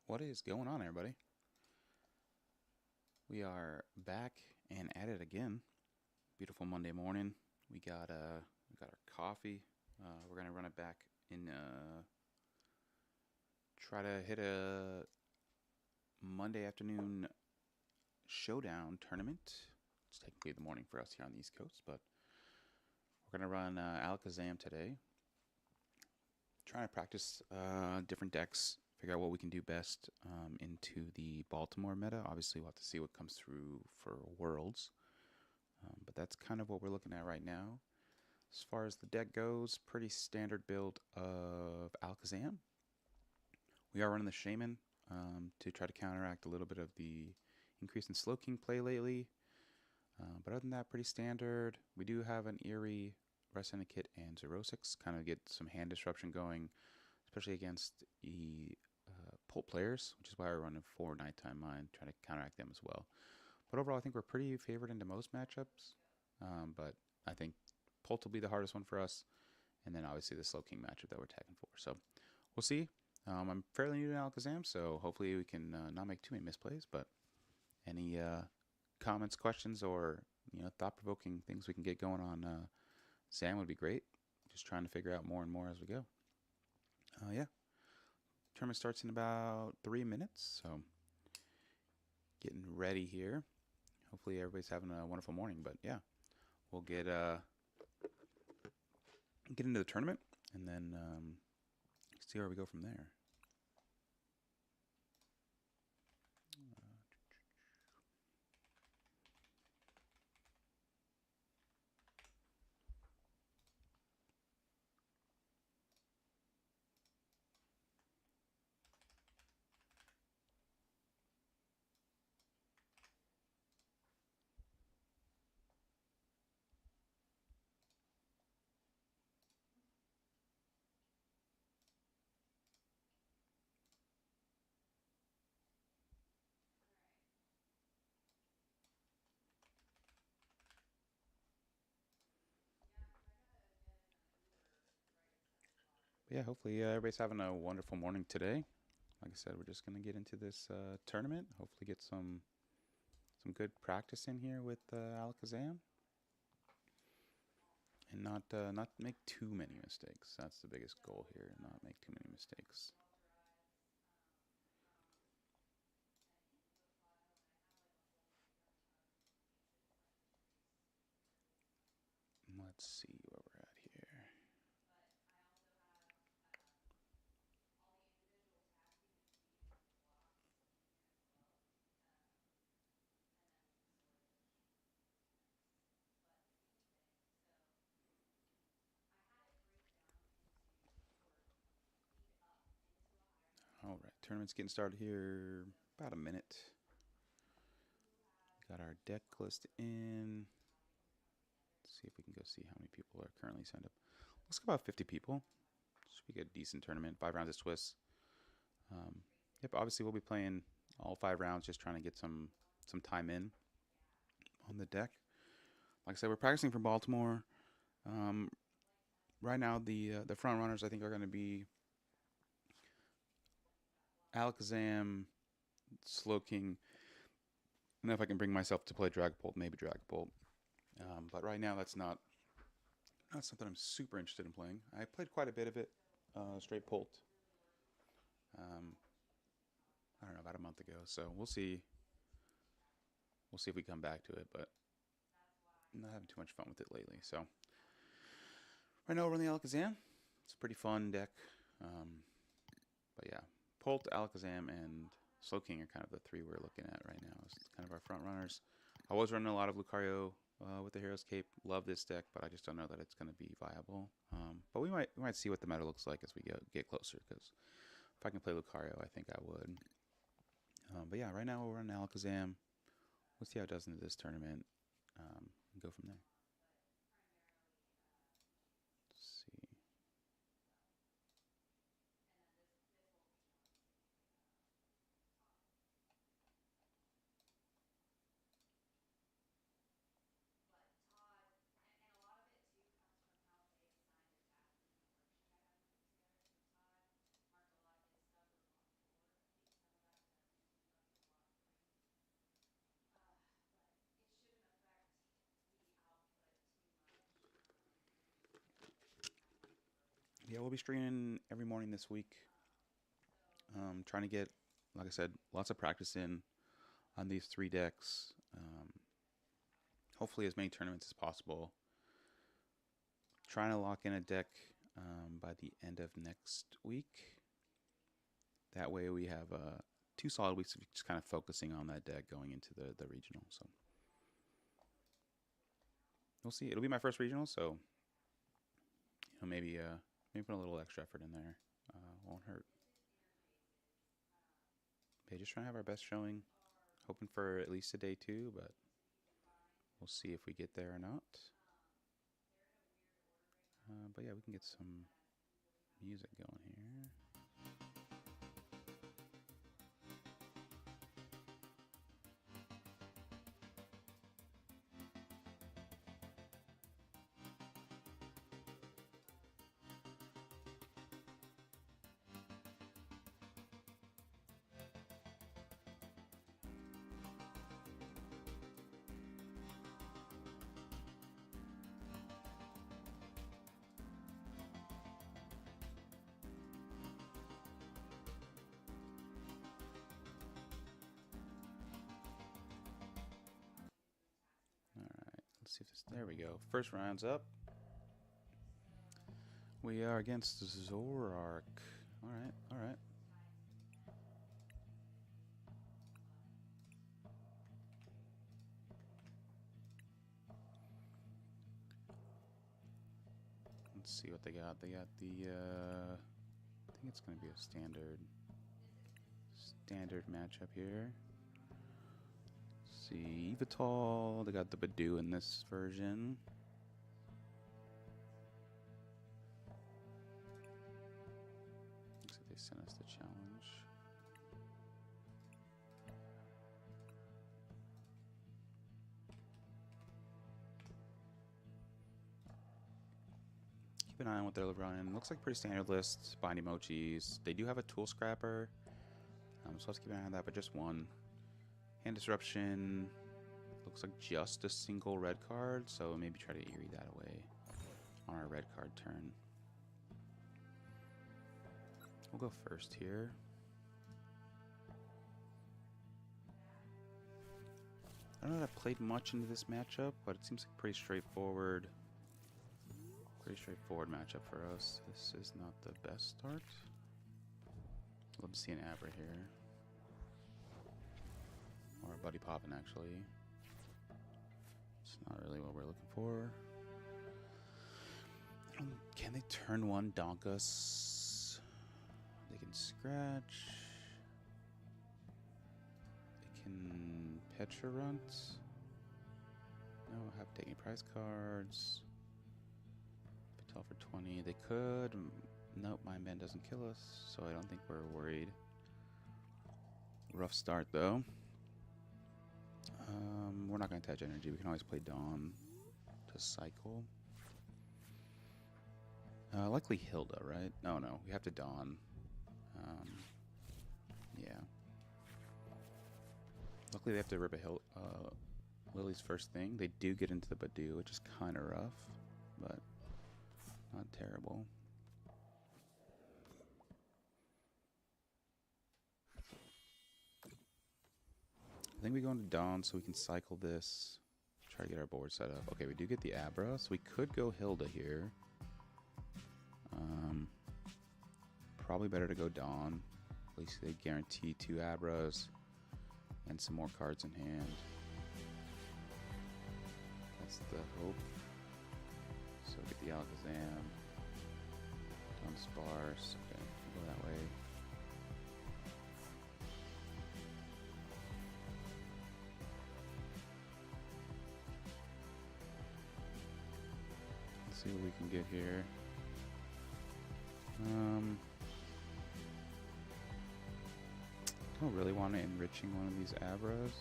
What is going on, everybody? We are back and at it again. Beautiful Monday morning. We got our coffee. We're gonna run it back in. Try to hit a Monday afternoon showdown tournament. It's technically the morning for us here on the East Coast, but we're gonna run Alakazam today. Trying to practice different decks, figure out what we can do best into the Baltimore meta. Obviously, we'll have to see what comes through for Worlds. But that's kind of what we're looking at right now. As far as the deck goes, pretty standard build of Alakazam. We are running the Shaman to try to counteract a little bit of the increase in Slow King play lately. But other than that, pretty standard. We do have an Eerie, Rest Syndicate, and Zero-6. Kind of get some hand disruption going, especially against the Pult players, which is why we're running 4 Nighttime Mind, trying to counteract them as well. But overall, I think we're pretty favored into most matchups. But I think Pult will be the hardest one for us, and then obviously the Slow King matchup that we're tagging for. So we'll see. I'm fairly new to Alakazam, so hopefully we can not make too many misplays. But any comments, questions, or thought-provoking things we can get going on Sam would be great. Just trying to figure out more and more as we go. Yeah, tournament starts in about 3 minutes, so getting ready here. Hopefully everybody's having a wonderful morning. But yeah, we'll get into the tournament and then see where we go from there. But yeah, hopefully everybody's having a wonderful morning today. Like I said, we're just gonna get into this tournament. Hopefully, get some good practice in here with Alakazam, and not make too many mistakes. That's the biggest goal here. Not make too many mistakes. Let's see where we're at here. All right, tournament's getting started here. About a minute. Got our deck list in. Let's see if we can go see how many people are currently signed up. Looks like about 50 people. Should be a decent tournament. 5 rounds of Swiss. Yep. Obviously, we'll be playing all 5 rounds, just trying to get some time in on the deck. Like I said, we're practicing for Baltimore. Um, right now, the front runners I think are going to be Alakazam, Slowking, and if I can bring myself to play Dragapult, maybe Dragapult. But right now, that's something I'm super interested in playing. I played quite a bit of it, straight Pult. Um, I don't know, about a month ago. So we'll see. We'll see if we come back to it, but I'm not having too much fun with it lately. So right now we're running the Alakazam. It's a pretty fun deck. Um, but yeah, Pult, Alakazam, and Slowking are kind of the three we're looking at right now. It's kind of our front runners. I was running a lot of Lucario with the Hero's Cape. Love this deck, but I just don't know that it's going to be viable. But we might see what the meta looks like as we get closer. Because if I can play Lucario, I think I would. But yeah, right now we're running Alakazam. We'll see how it does into this tournament. And go from there. Let's see. yeah, we'll be streaming every morning this week. Trying to get, like I said, lots of practice in on these 3 decks. Hopefully as many tournaments as possible. Trying to lock in a deck by the end of next week. That way we have 2 solid weeks of just kind of focusing on that deck going into the regional. So we'll see. It'll be my first regional, so maybe put a little extra effort in there. Won't hurt. Okay, just trying to have our best showing. Hoping for at least a day 2, but we'll see if we get there or not. But yeah, we can get some music going here. Let's see if this, there we go. First round's up. We are against Zorark. Alright, alright. Let's see what they got. They got the, I think it's going to be a standard matchup here. See, Evital, they got the Badoo in this version. Looks like they sent us the challenge. Keep an eye on what they're running. Looks like pretty standard list. Bind emojis. They do have a tool scrapper. So let's keep an eye on that, but just one. Hand disruption. Looks like just a single red card, so maybe try to eerie that away on our red card turn. We'll go first here. I don't know that I played much into this matchup, but it seems like pretty straightforward. Pretty straightforward matchup for us. This is not the best start. Love to see an Abra here. Or a Buddy Poppin', actually. It's not really what we're looking for. Can they turn 1 donk us? They can scratch. They can Petra Runt. No, have to take any prize cards. Patel for 20. They could. Nope, Mind Bend doesn't kill us, so I don't think we're worried. Rough start, though. We're not going to attach energy. We can always play Dawn to cycle. Likely Hilda, right? No, we have to Dawn. Yeah. Luckily, they have to rip a Lily's first thing. They do get into the Badoo, which is kind of rough, but not terrible. I think we go into Dawn so we can cycle this. Try to get our board set up. Okay, we do get the Abra, so we could go Hilda here. Probably better to go Dawn. At least they guarantee 2 Abras and some more cards in hand. That's the hope. So get the Alakazam. Dawn Sparse. Okay, we'll go that way. See what we can get here. I don't really want to enriching one of these Abras.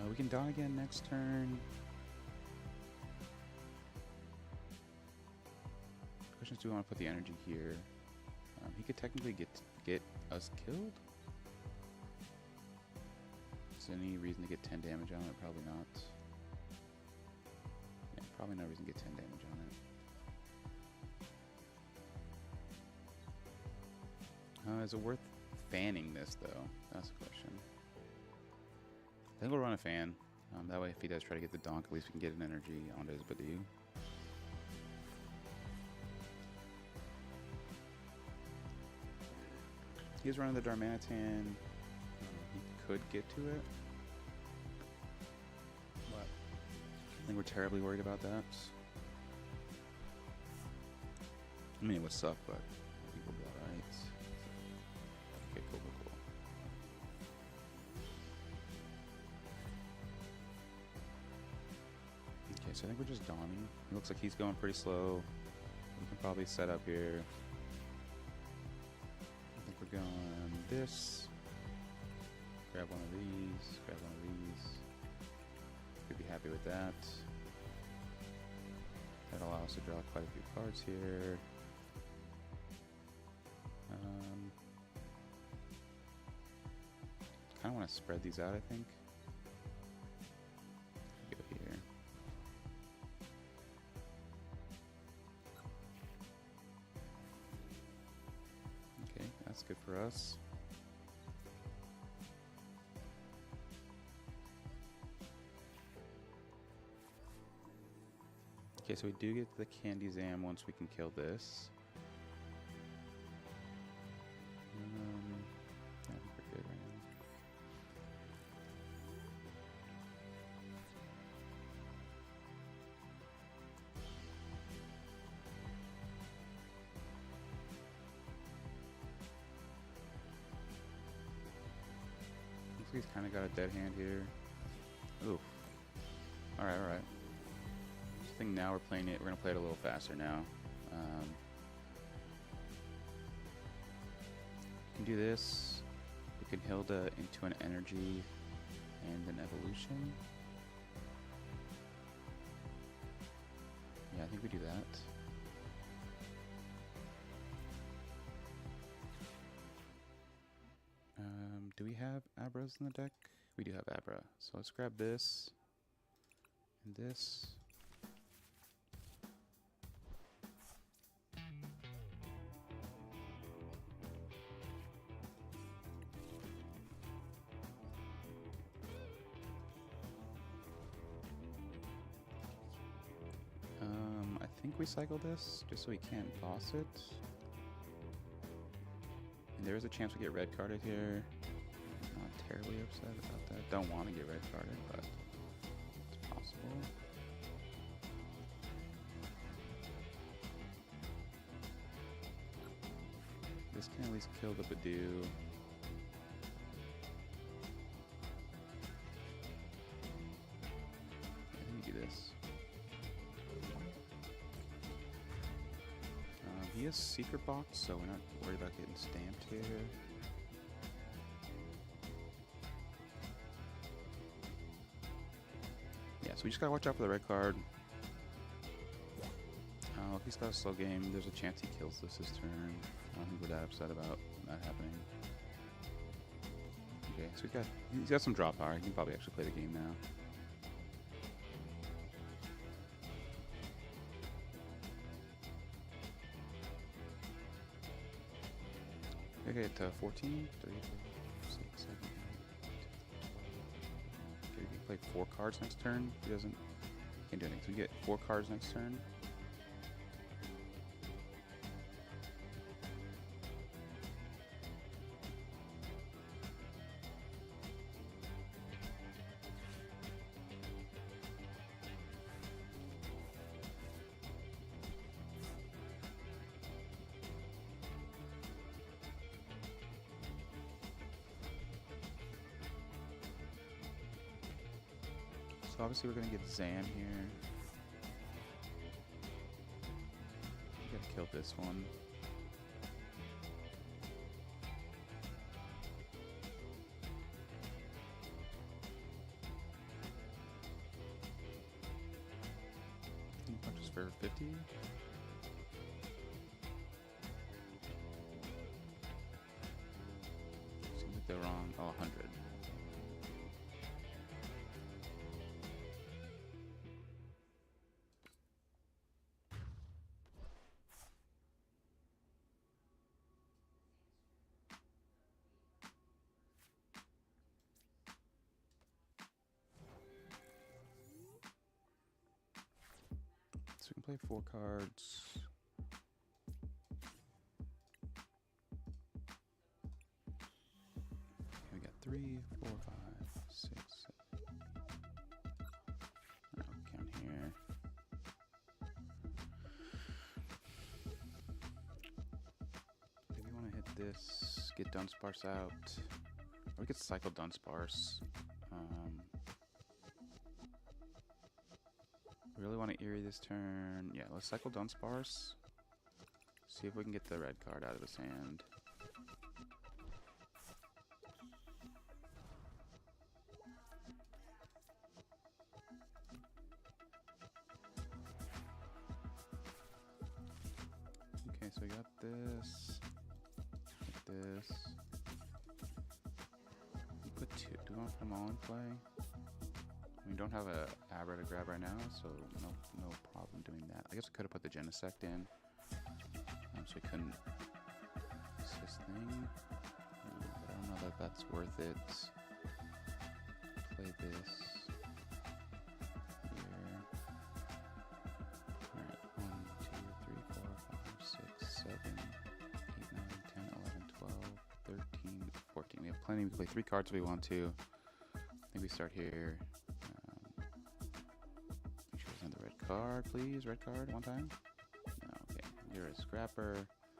We can Dawn again next turn. Questions, do we want to put the energy here? He could technically get us killed. Is there any reason to get 10 damage on it? Probably not. Yeah, probably no reason to get 10 damage on it. Is it worth fanning this, though? That's the question. I think we'll run a fan. That way, if he does try to get the donk, at least we can get an energy onto his Badoo. He's running the Darmanitan. He could get to it. But I think we're terribly worried about that. I mean, it would suck, but I think we'll be alright. Okay, cool. Okay, so I think we're just dawning. It looks like he's going pretty slow. We can probably set up here. I think we're going this. Grab one of these. Grab one of these. Could be happy with that. That'll allow us to draw quite a few cards here. Kind of want to spread these out, I think. Go here. Okay, that's good for us. Okay, so we do get the Candy Zam once we can kill this. I think we're good right now. Looks like he's kind of got a dead hand here. Oof. Alright. I think now we're playing it. We're gonna play it a little faster now. We can do this. We can Hilda into an energy and an evolution. Yeah, I think we do that. Do we have Abras in the deck? We do have Abra. So let's grab this and this. I think we cycle this just so we can't boss it. And there is a chance we get red carded here. Not terribly upset about that. Don't want to get red carded, but it's possible. This can at least kill the Badoo. I think we do this. He has Secret Box, so we're not worried about getting stamped here. Yeah, so we just gotta watch out for the red card. If he's got a slow game, there's a chance he kills this turn. I don't think we're that upset about that happening. Okay, so he's got some draw power. He can probably actually play the game now. Okay, at 14, 30, 6, 7, 8. Okay, we can play 4 cards next turn. He doesn't. Can't do anything. So we get 4 cards next turn. So obviously we're gonna get Zam here. We gotta kill this one. Punches for 50. the wrong. Oh, 100. So we can play 4 cards. We got 3, 4, 5, 6, 7. I'll count here. Maybe we want to hit this, get Dunsparce out. Or we could cycle Dunsparce. We really want to Eerie this turn. Yeah, let's cycle Dunsparce. See if we can get the red card out of his hand. Okay, so we got this. This. We put 2. Do we want to put them all in play? We don't have a Abra to grab right now, so no problem doing that. I guess we could have put the Genesect in, so we couldn't miss this thing. But I don't know that that's worth it. Play this here. Alright, 1, 2, 3, 4, 5, 6, 7, 8, 9, 10, 11, 12, 13, 14. We have plenty. We can play 3 cards if we want to. I think we start here. Card, please. Red card, one time. No, okay. You're a Scrapper.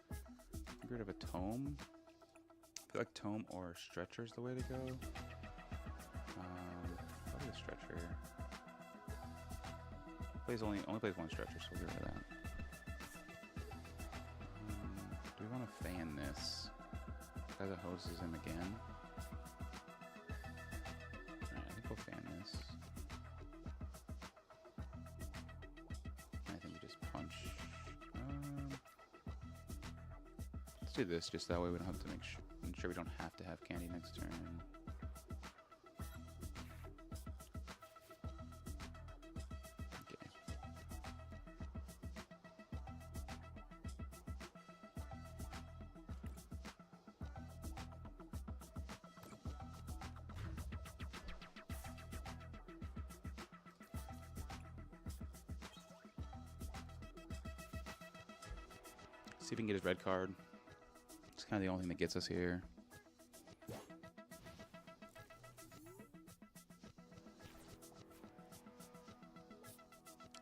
Get rid of a Tome. I feel like Tome or Stretcher is the way to go. Probably a Stretcher. Only plays 1 Stretcher, so we'll get rid of that. Do we want to fan this? Guy that hoses him again. Alright, I think we'll fan this. Let's do this, just that way we don't have to ensure we don't have to have candy next turn. Okay. See if we can get his red card. It's kind of the only thing that gets us here.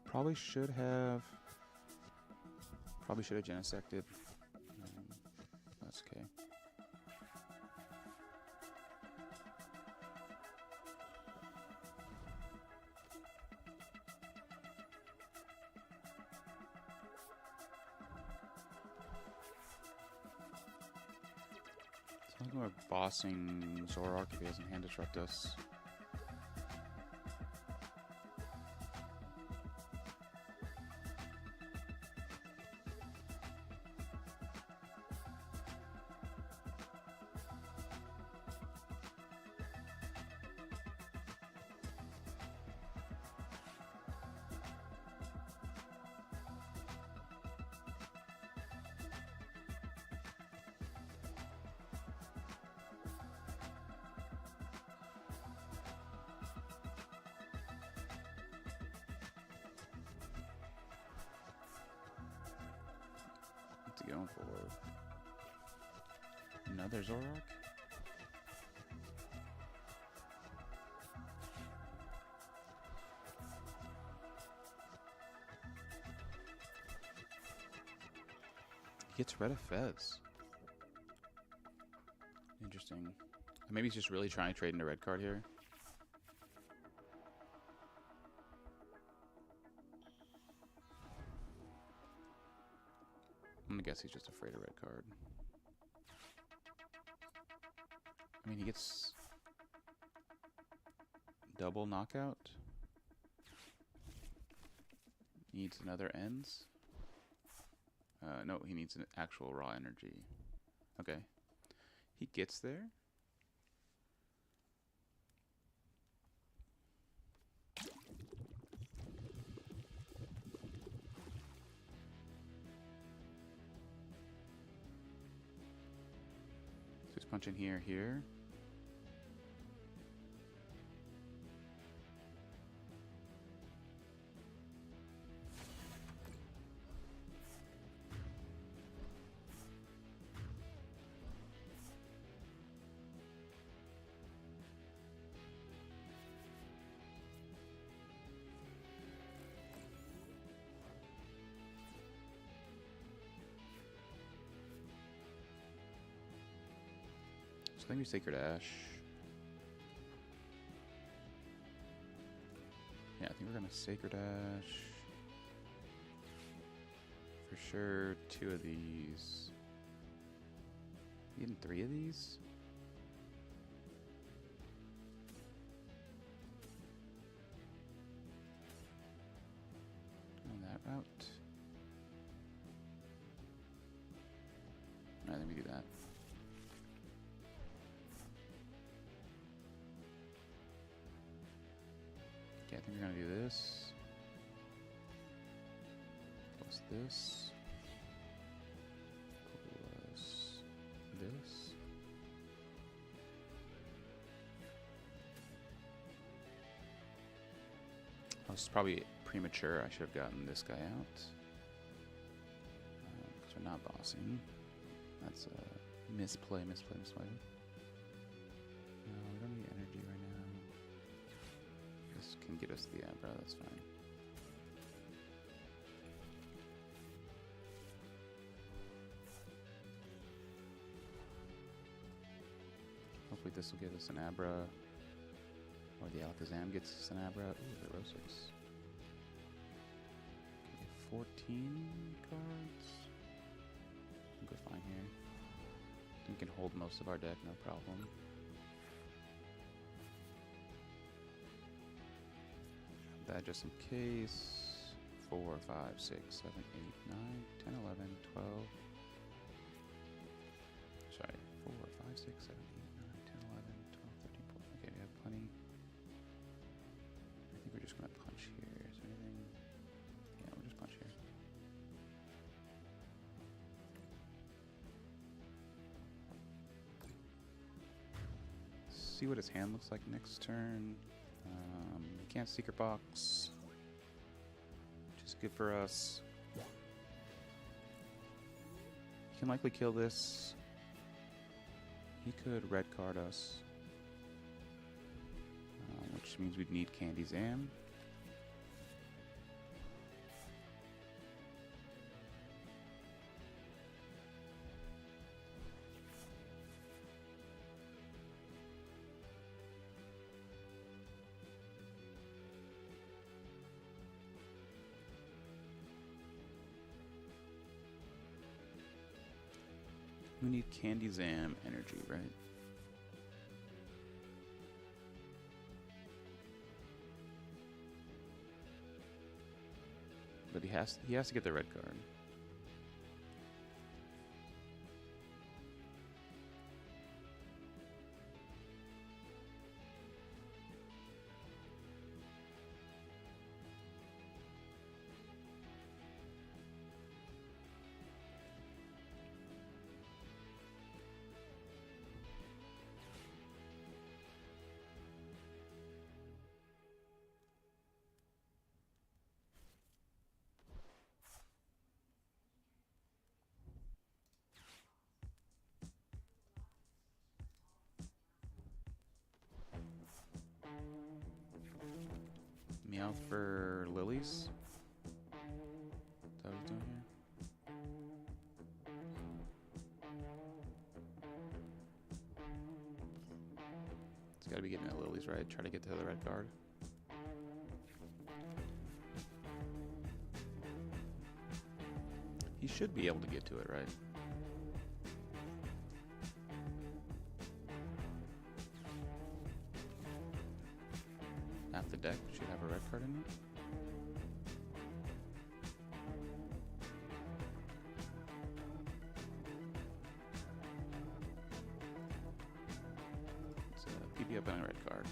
Probably should have Genesected. That's okay. I think we're bossing Zoroark if he doesn't hand disrupt us. Going for another Zoroark. He gets rid of Fez. Interesting. Maybe he's just really trying to trade into red card here. I'm gonna guess he's just afraid of red card. I mean, he gets double knockout. He needs another ends. No, he needs an actual raw energy. Okay. He gets there. Punch in here, here. I think we Sacred Ash. Yeah, I think we're gonna Sacred Ash. For sure, 2 of these. Even 3 of these? On that route. I think we do that. I think we're gonna do this. Plus this. Plus this. Oh, this is probably premature. I should have gotten this guy out. Because we're not bossing. That's a misplay. We don't need energy right now. This can get us the Abra, that's fine. Hopefully this will give us an Abra. Or the Alakazam gets us an Abra. Ooh, the Rosix. Okay, 14 cards. I think we're fine here. We can hold most of our deck, no problem. That just in case. 4, 5, 6, 7, 8, 9, 10, 11, 12. Sorry, 4, 5, 6, 7, 8, 9, 10, 11, 12, 13, 14. Okay, we have plenty. I think we're just gonna punch here. Is there anything? Yeah, we'll just punch here. See what his hand looks like next turn. Can't Secret Box, which is good for us. He can likely kill this. He could red card us, which means we'd need Candy Zam. We need Candy Zam energy, right? But he has to get the red card. Meowth for Lilies. Is that what he's doing here? It's gotta be getting at Lilies, right? Try to get to the red card. He should be able to get to it, right? Half the deck should have a red card in it. It's a PP up on a red card.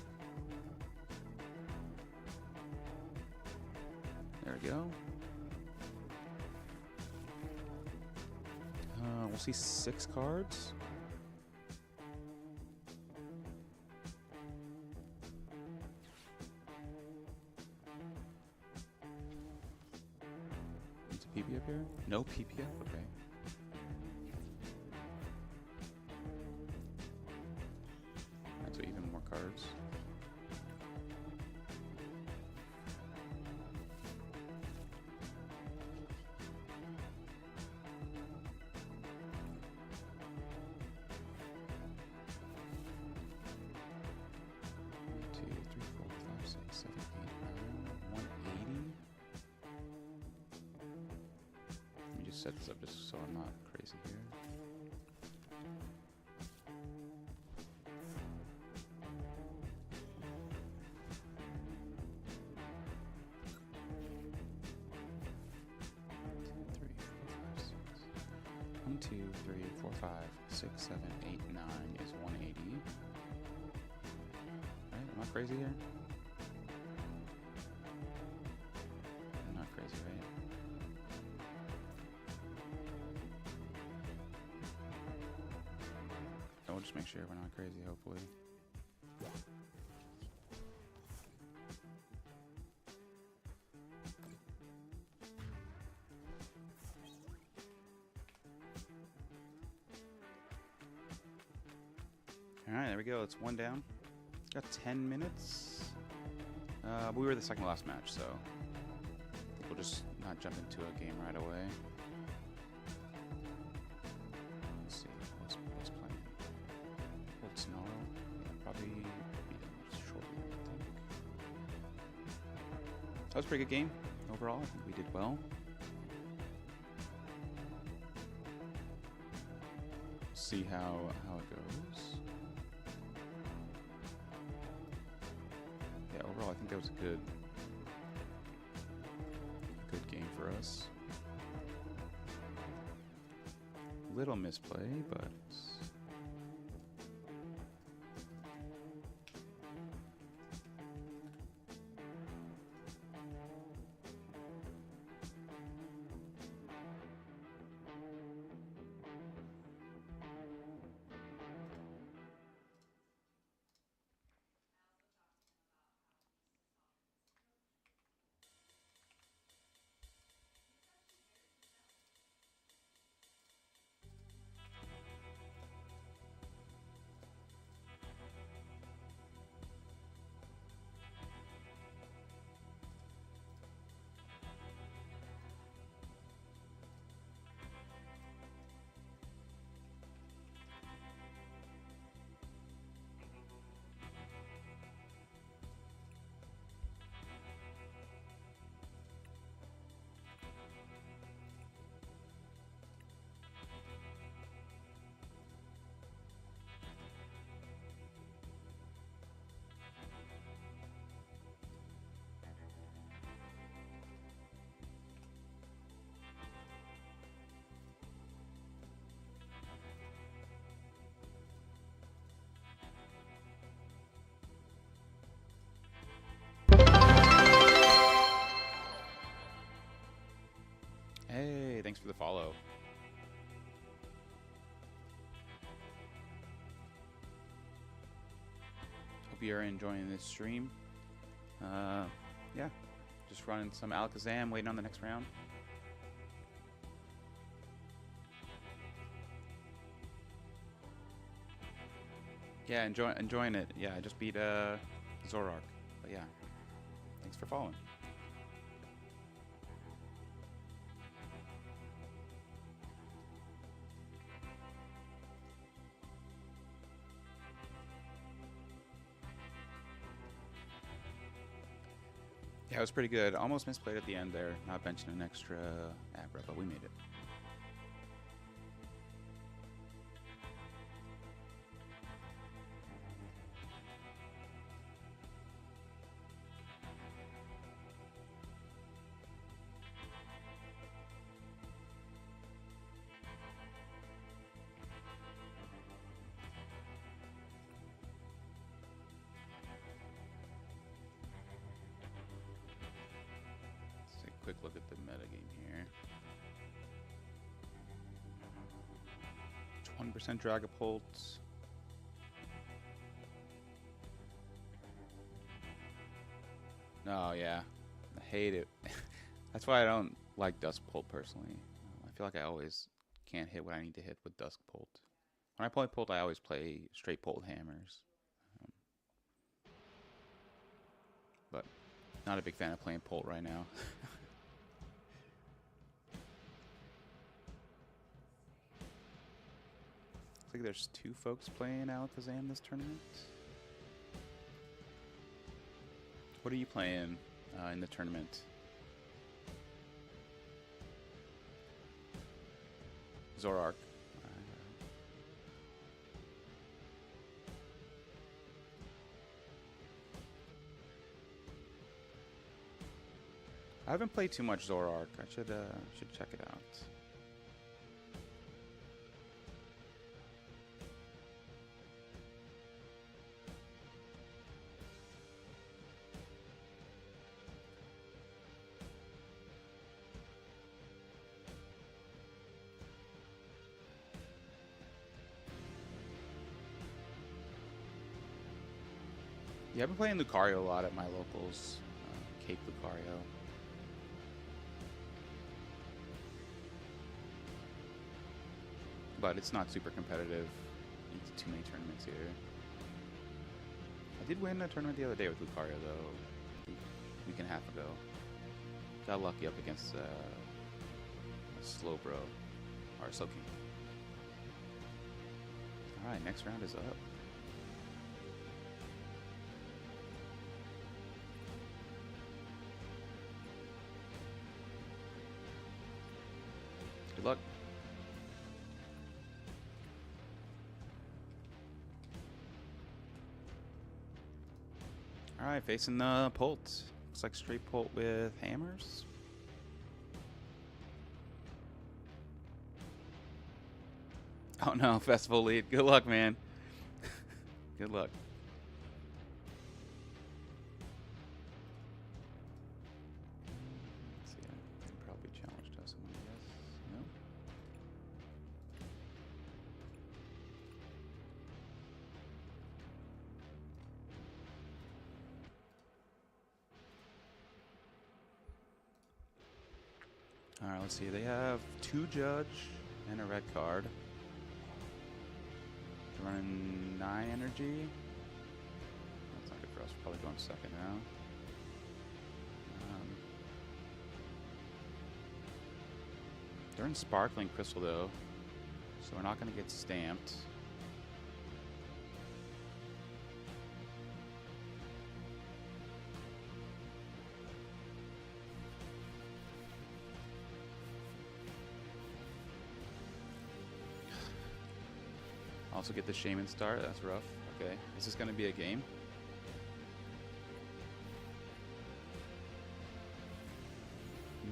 There we go. We'll see 6 cards. No PPF? Okay. Alright, so even more cards. Set this up just so I'm not crazy here. One, two, three, four, five, six, seven, eight, 9 is 180. Right? Am I crazy here? I'm not crazy, right? We'll just make sure we're not crazy, hopefully. Alright, there we go. It's one down. Got 10 minutes. We were the second to last match, so I think we'll just not jump into a game right away. Let's see. What's playing? Old Snarl. Yeah, probably shortly, I think. That was a pretty good game overall. I think we did well. See how it goes. Yeah, overall I think that was a good game for us. Little misplay, but hey, thanks for the follow. Hope you're enjoying this stream. Yeah, just running some Alakazam, waiting on the next round. Yeah, enjoying it. Yeah, I just beat Zorark. But yeah, thanks for following. Yeah, it was pretty good. Almost misplayed at the end there, not benching an extra Abra, but we made it. Quick look at the metagame here. 20% Dragapult. Oh yeah, I hate it. That's why I don't like Duskbolt personally. feel like I always can't hit what I need to hit with Dusk Bolt. When I play Bolt, I always play straight Bolt hammers. But not a big fan of playing Bolt right now. Looks like there's 2 folks playing Alakazam this tournament. What are you playing in the tournament? Zoroark. I haven't played too much Zoroark. I should check it out. Yeah, I've been playing Lucario a lot at my locals. Cape Lucario. But it's not super competitive. It's too many tournaments here. I did win a tournament the other day with Lucario, though, a week and a half ago. Got lucky up against a Slowbro, or Slowking. Alright, next round is up. Good luck. Alright, facing the Polt. Looks like straight Polt with hammers. Oh no, festival lead. Good luck, man. Good luck. Let's see, they probably challenged us, I guess. No? Alright, let's see. They have 2 Judge and a red card. They're running 9 energy. That's not good for us. We're probably going second now. They're in Sparkling Crystal, though, so we're not going to get stamped. Also get the Shaman start. That's rough. Okay. Is this going to be a game?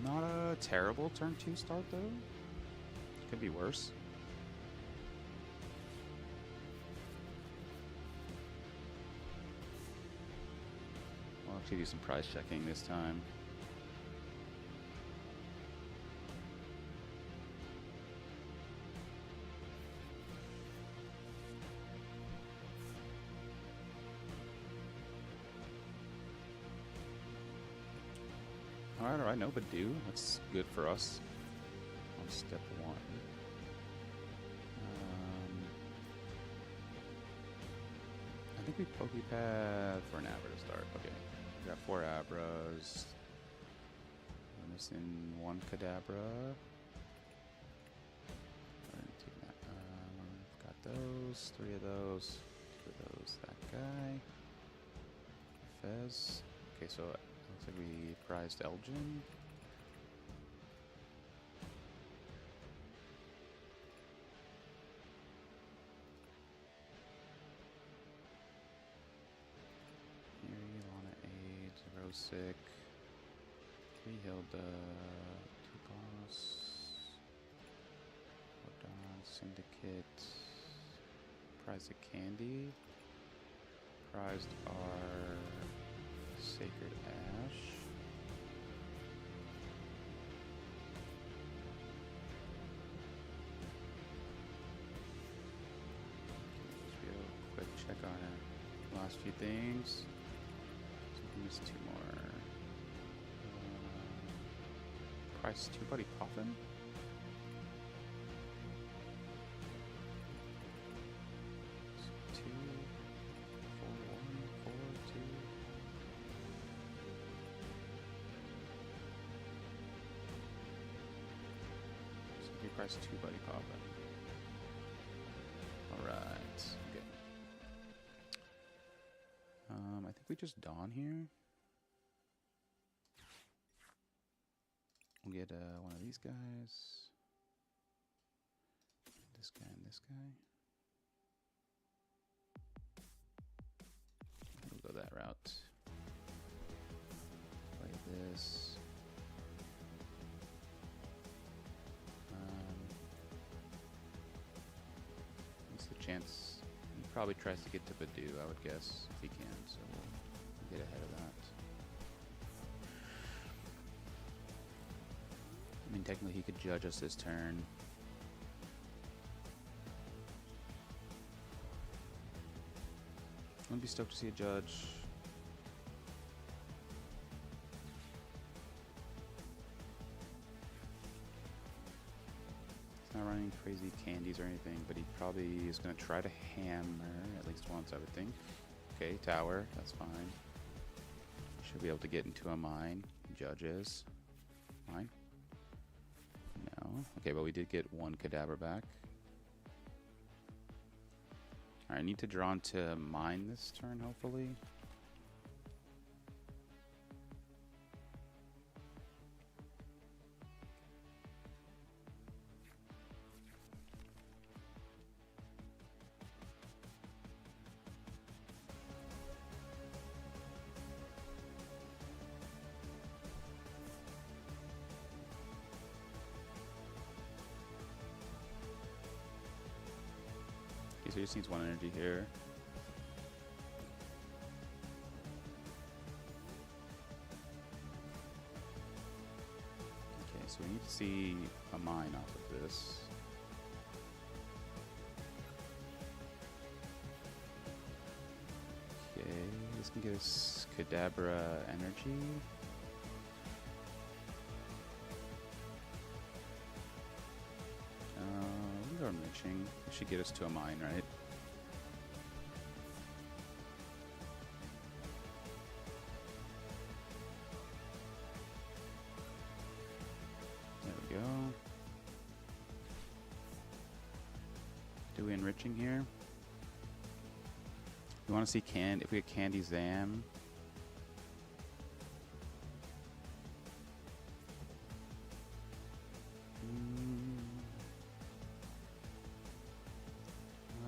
Not a terrible turn 2 start, though. Could be worse. I'll actually do some prize checking this time. Alright, no but do. That's good for us on step 1. I think we Pokepad for an Abra to start. Okay. We got 4 Abras. We're missing 1 Kadabra. Got those. 3 of those. 2 of those. That guy. Fez. Okay, so looks like we prized Elgin. Erie, Lana Age, Rosic, 3 Hilda, 2 Boss, Showdown, Syndicate, prized a Candy, prized our Sacred Ash. Just real quick check on it. Last few things. So we missed 2 more. Price 2 Buddy Puffin. press 2 buddy poppin'. Alright. Okay. I think we just Dawn here. We'll get one of these guys. This guy and this guy. We'll go that route. Play this. What's the chance? He probably tries to get to Badu, I would guess, if he can, so we'll get ahead of that. I mean, technically he could judge us this turn. I'd be stoked to see a judge. He's not running crazy candies or anything, but he probably is going to try to hammer at least once, I would think. Okay, tower, that's fine. Should be able to get into a mine. Judges. Mine? No. Okay, but we did get one cadaver back. I need to draw into mine this turn, hopefully. So he just needs one energy here. Okay, so we need to see a mine off of this. Okay, this can get us Kadabra energy. We'll go enriching. It should get us to a mine, right? There we go. Do we enriching here? We want to see if we get Candy Zam.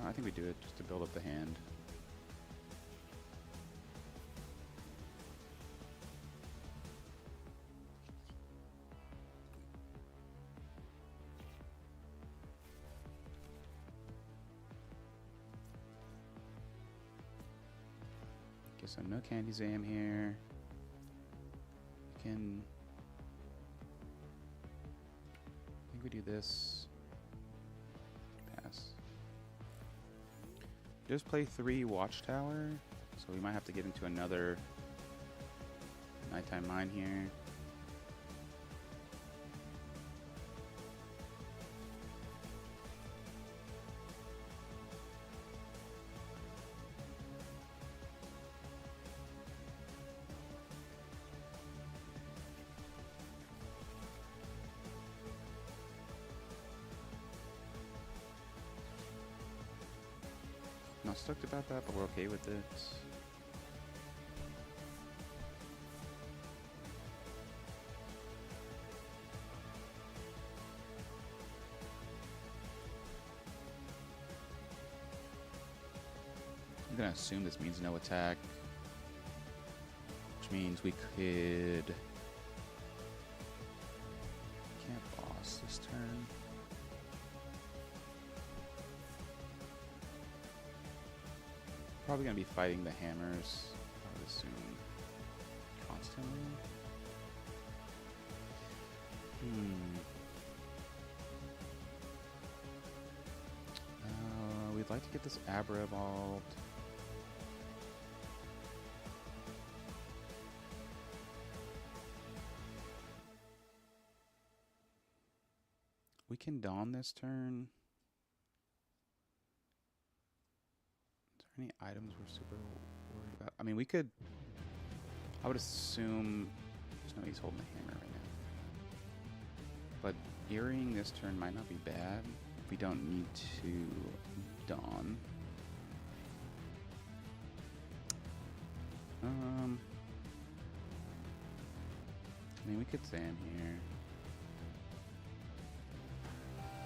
I think we do it just to build up the hand. Okay, so no Candy Zam here. I think we do this. Pass. Just play 3 Watchtower, so we might have to get into another nighttime mine here. Not stoked about that, but we're okay with it. I'm gonna assume this means no attack, which means we could... Can't boss this turn. Probably gonna be fighting the hammers, I would assume, constantly. We'd like to get this Abra evolved. We can Dawn this turn. Any items we're super worried about? I mean, we could... I would assume... There's no he's holding the hammer right But Earring this turn might not be bad if we don't need to Dawn. I mean, we could Zam here.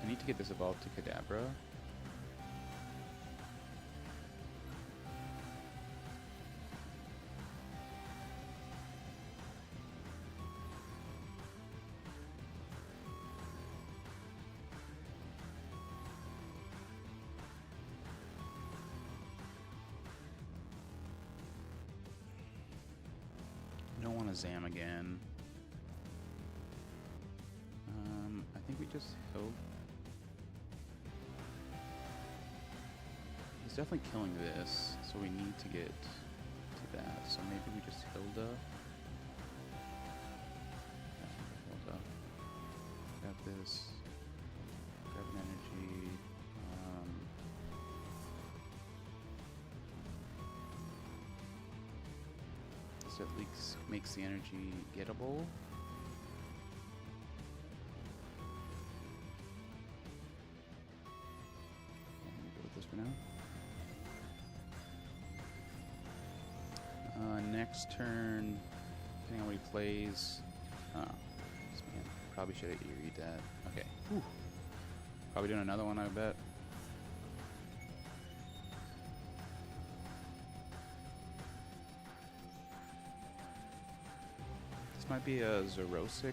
I need to get this evolved to Kadabra. Don't want to Zam again. I think we just held. He's definitely killing this, so we need to get to that. So maybe we just Hilda. Hilda. Got this. Grab an energy. This at least makes the energy gettable. Next turn, depending on what he plays. Oh, this man probably should have Eeried that. Okay. Whew. Probably doing another one, I bet. This might be a 0-6.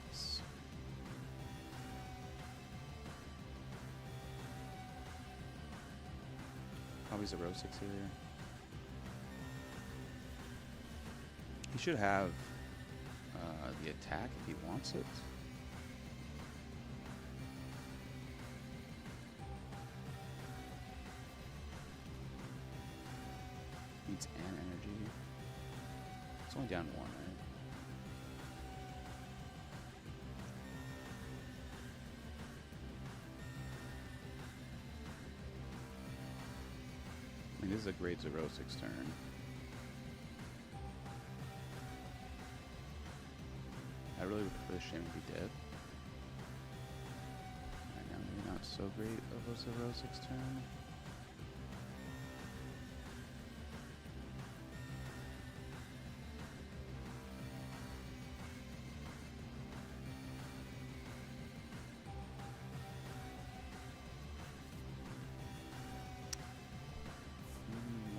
Probably 0-6 here. He should have the attack if he wants it. Needs an energy. It's only down 1, right? I mean, this is a great 0-6 turn. I really would prefer Shame to be dead. Right now, maybe not so great of a 0-6 turn.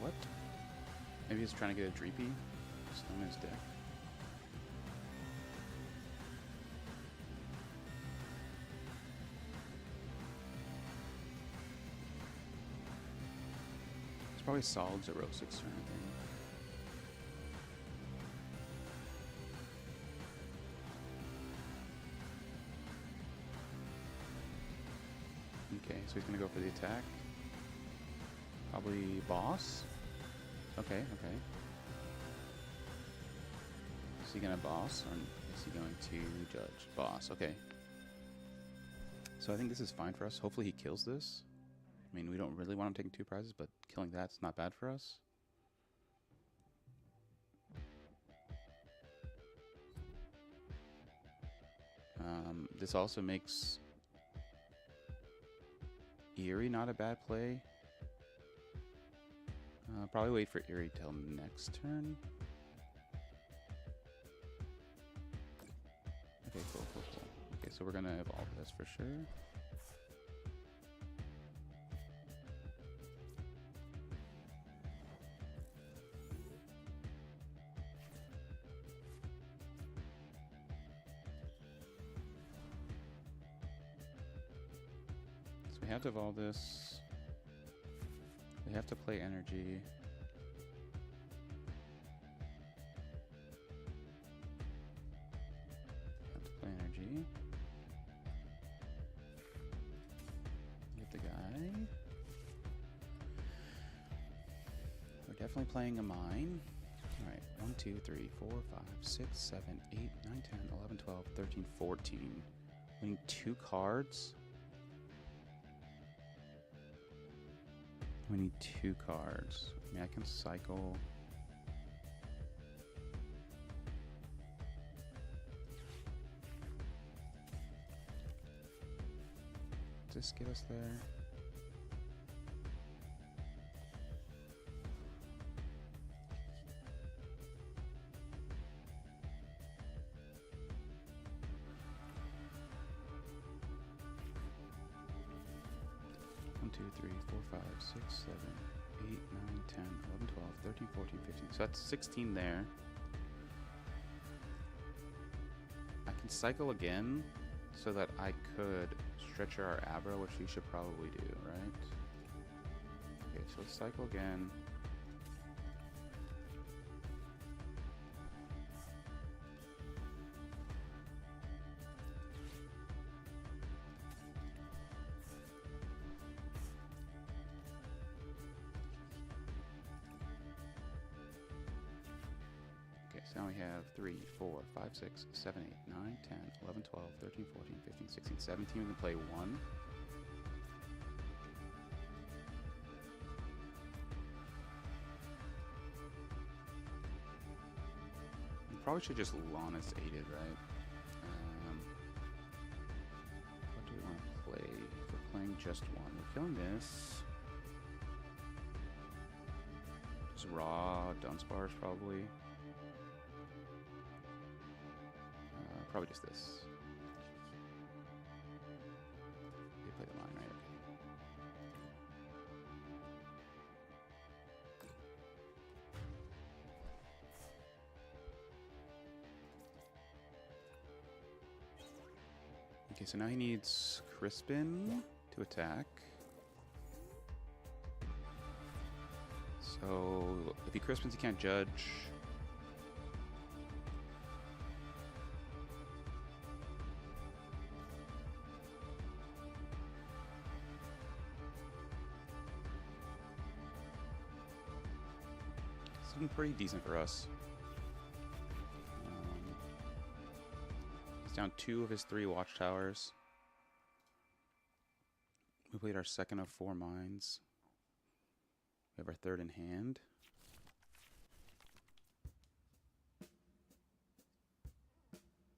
What? Maybe he's trying to get a Dreepy. Snowman's deck. Probably solid 0-6 turn, I think. Okay, so he's gonna go for the attack. Probably boss. Okay, okay. Is he gonna boss or is he going to judge? Boss, okay. So I think this is fine for us. Hopefully he kills this. I mean, we don't really want him taking 2 prizes, but killing that's not bad for us. This also makes Eerie not a bad play. Probably wait for Eerie till next turn. Okay, cool. Okay, so we're gonna evolve this for sure. We have to evolve this. We have to play energy. Have to play energy. Get the guy. We're definitely playing a mine. Alright, 1, 2, 3, 4, 5, 6, 7, 8, 9, 10, 11, 12, 13, 14. We need 2 cards. We need 2 cards. I mean, I can cycle. this get us there? One, 2, 3, 4, 5, 6, 7, 8, 9, 10, 11, 12, 13, 14, 15. So that's 16 there. I can cycle again so that I could stretch our Abra, which we should probably do, right? Okay, so let's cycle again. So now we have 3, 4, 5, 6, 7, 8, 9, 10, 11, 12, 13, 14, 15, 16, 17. We can play 1. We probably should just Lana's aided, right? What do we want to play? If we're playing just 1. We're killing this. Just raw Dunsparce, probably. Probably just this. They play the line, right? Okay, so now he needs Crispin to attack. So if he Crispins, he can't judge. Looking pretty decent for us. He's down 2 of his 3 watchtowers. We played our second of 4 mines. We have our third in hand.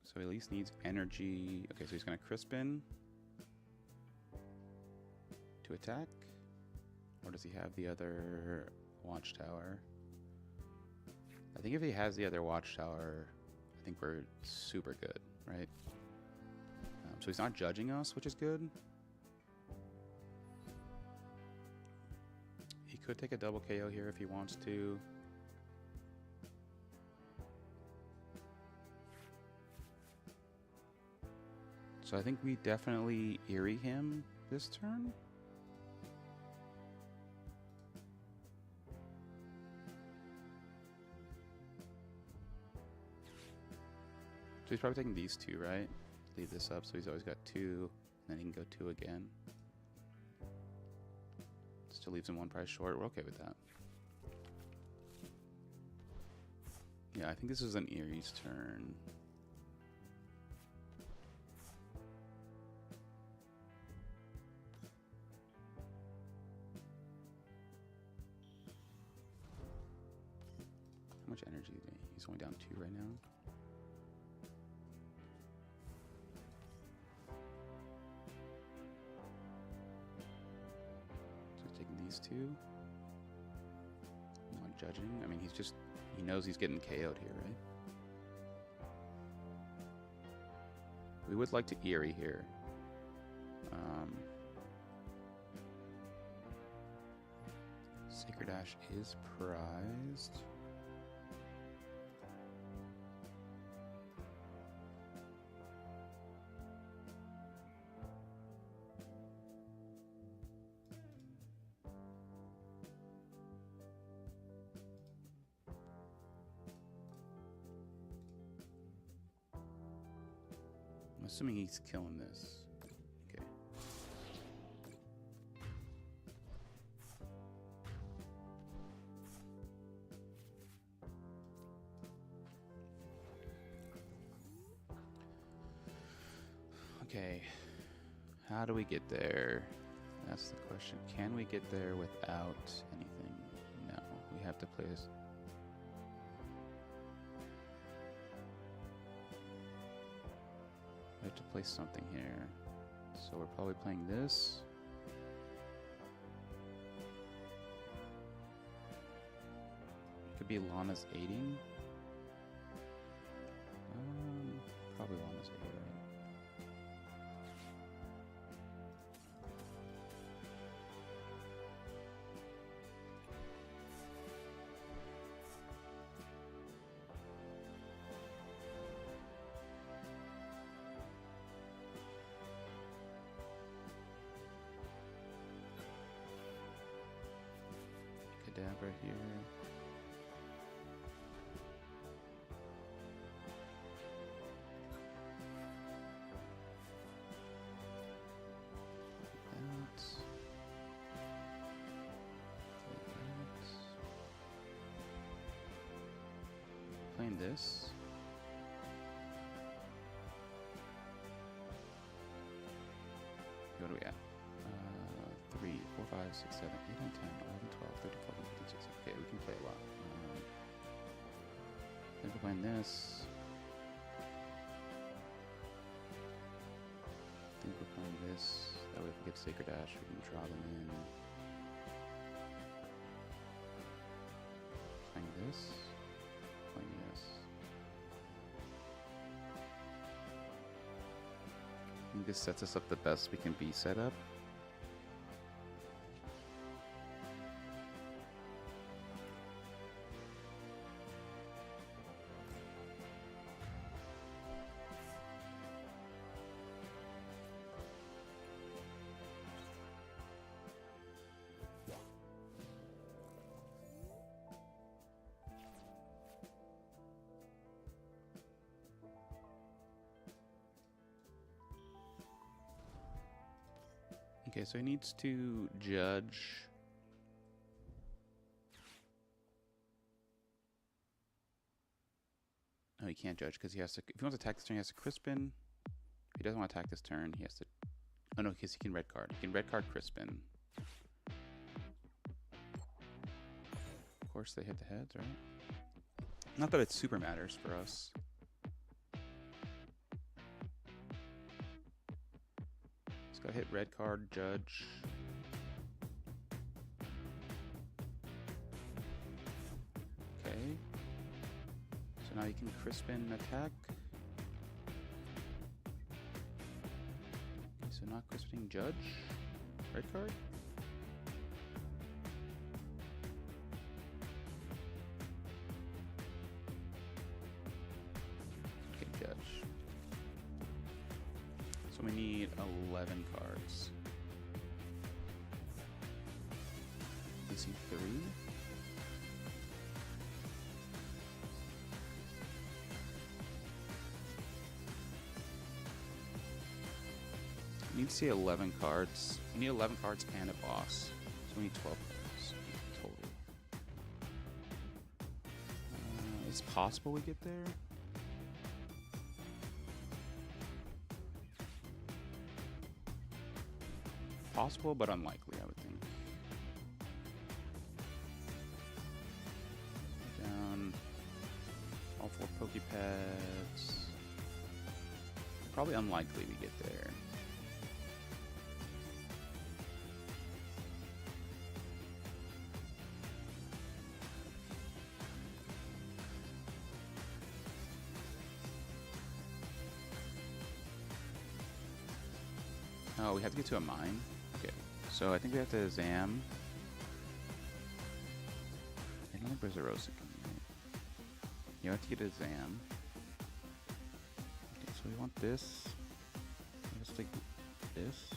So he at least needs energy. Okay, so he's going to Crispin to attack. Or does he have the other watchtower? I think if he has the other watchtower, I think we're super good, right? So he's not judging us, which is good. He could take a double KO here if he wants to. So I think we definitely Eerie him this turn. So he's probably taking these 2, right? Leave this up, so he's always got 2, and then he can go 2 again. Still leaves him 1 price short. We're okay with that. Yeah, I think this is an Eerie's turn. How much energy do he? He's only down 2 right now. These 2. Not judging. I mean, he knows he's getting KO'd here, right? We would like to Eerie here. Sacred Ash is prized. Assuming he's killing this. Okay. Okay. How do we get there? That's the question. Can we get there without anything? No. We have to play this. We have to play something here So we're probably playing this. It could be Lana's aiding. Probably Lana's aiding, right? Cadabra here. Playing this. What are we at? 3, 4, 5, 6, 7, 8, 9, 10, 11, 12, 13, 14, 15, 16. Okay, we can play a lot. I think we're playing this. I think we're playing this. That way if we get Sacred Dash, we can draw them in. Playing this. Playing this. I think this sets us up the best we can be set up. Okay, so he needs to judge. No, he can't judge because he has to. If he wants to attack this turn, he has to Crispin. If he doesn't want to attack this turn, he has to. Oh no, because he can red card. He can red card Crispin. Of course, they hit the heads, right? Not that it super matters for us. Let's go hit red card, judge. Okay. So now you can Crispin attack. Okay, so not Crispin judge. Red card. Okay, judge. So we need 11 cards. DC 3. We need to see 11 cards. We need 11 cards and a boss. So we need 12 cards total. It's possible we get there. Possible, but unlikely, I would think. Down all 4 Pokepads. Probably unlikely we get there. Oh, we have to get to a mine? Okay, so I think we have to Zam. I don't think there's a Rosa coming. You have to get a Zam. Okay, so we want this. Let's take this.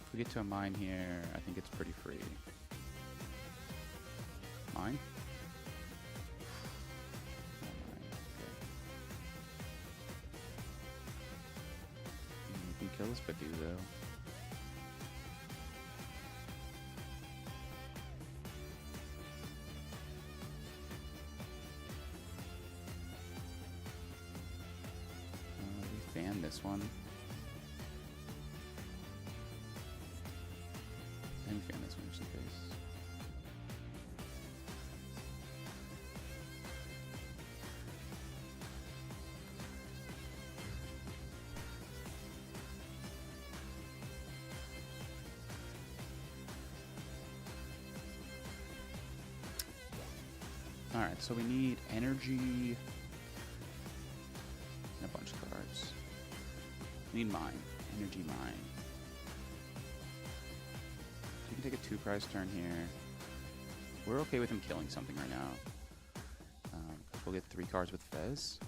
If we get to a mine here, I think it's pretty free. Mine? Kill this Badu though. We fan this one. And fan this one just in case. Alright, so we need energy and a bunch of cards. We need mine. Energy mine. So you can take a 2-prize turn here. We're okay with him killing something right now. Because we'll get 3 cards with Fez.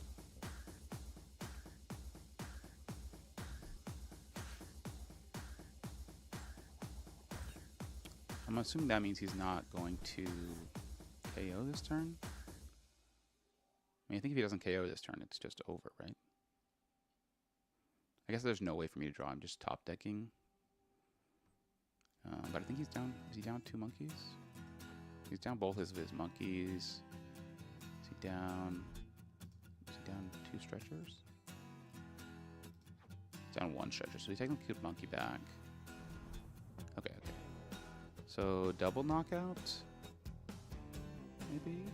I'm assuming that means he's not going to KO this turn. I mean, I think if he doesn't KO this turn, it's just over, right? I guess there's no way for me to draw. I'm just top decking. But I think he's down. Is he down 2 monkeys? He's down both of his monkeys. Is he down 2 stretchers? He's down 1 stretcher, so he technically could monkey back. Okay, okay. So double knockout, maybe?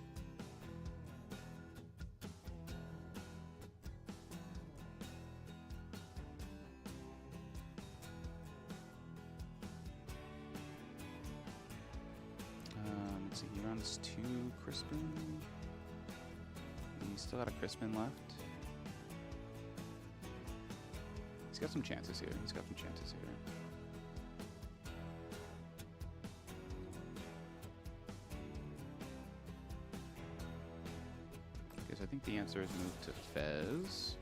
Let's see, he runs 2 Crispin. He's still got a Crispin left. He's got some chances here. He's got some chances here. I think the answer is move to Fez.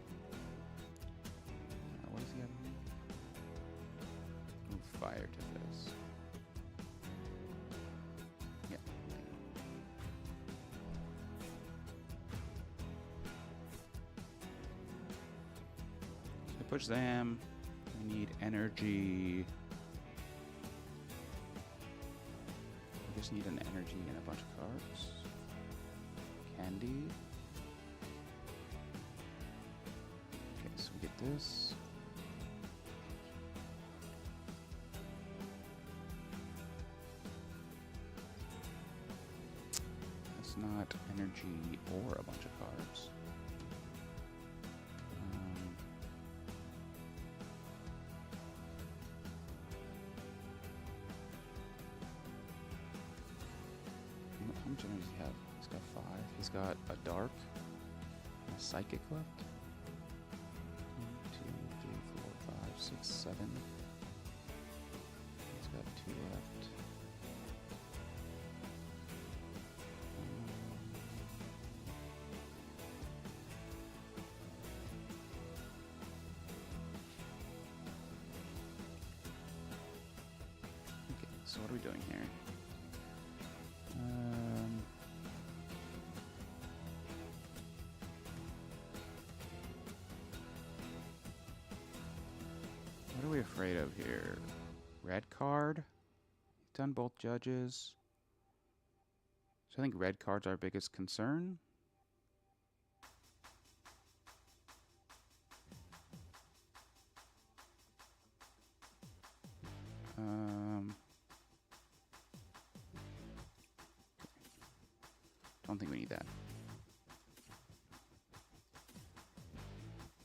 What does he have? Move fire to Fez. Yeah. So push Zam. We need energy. We just need an energy and a bunch of cards. Candy. Get this. That's not energy or a bunch of cards. How much energy does he have? He's got 5. He's got a dark and a psychic left. 6, 7. He's got 2 left. Okay, so what are we doing here? What are we afraid of here? Red card? He's done both judges. So I think red card's our biggest concern. Don't think we need that.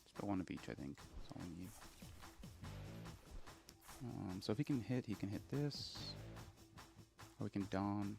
Just about 1 of each, I think. That's all we need. So if he can hit this. Or we can Dawn.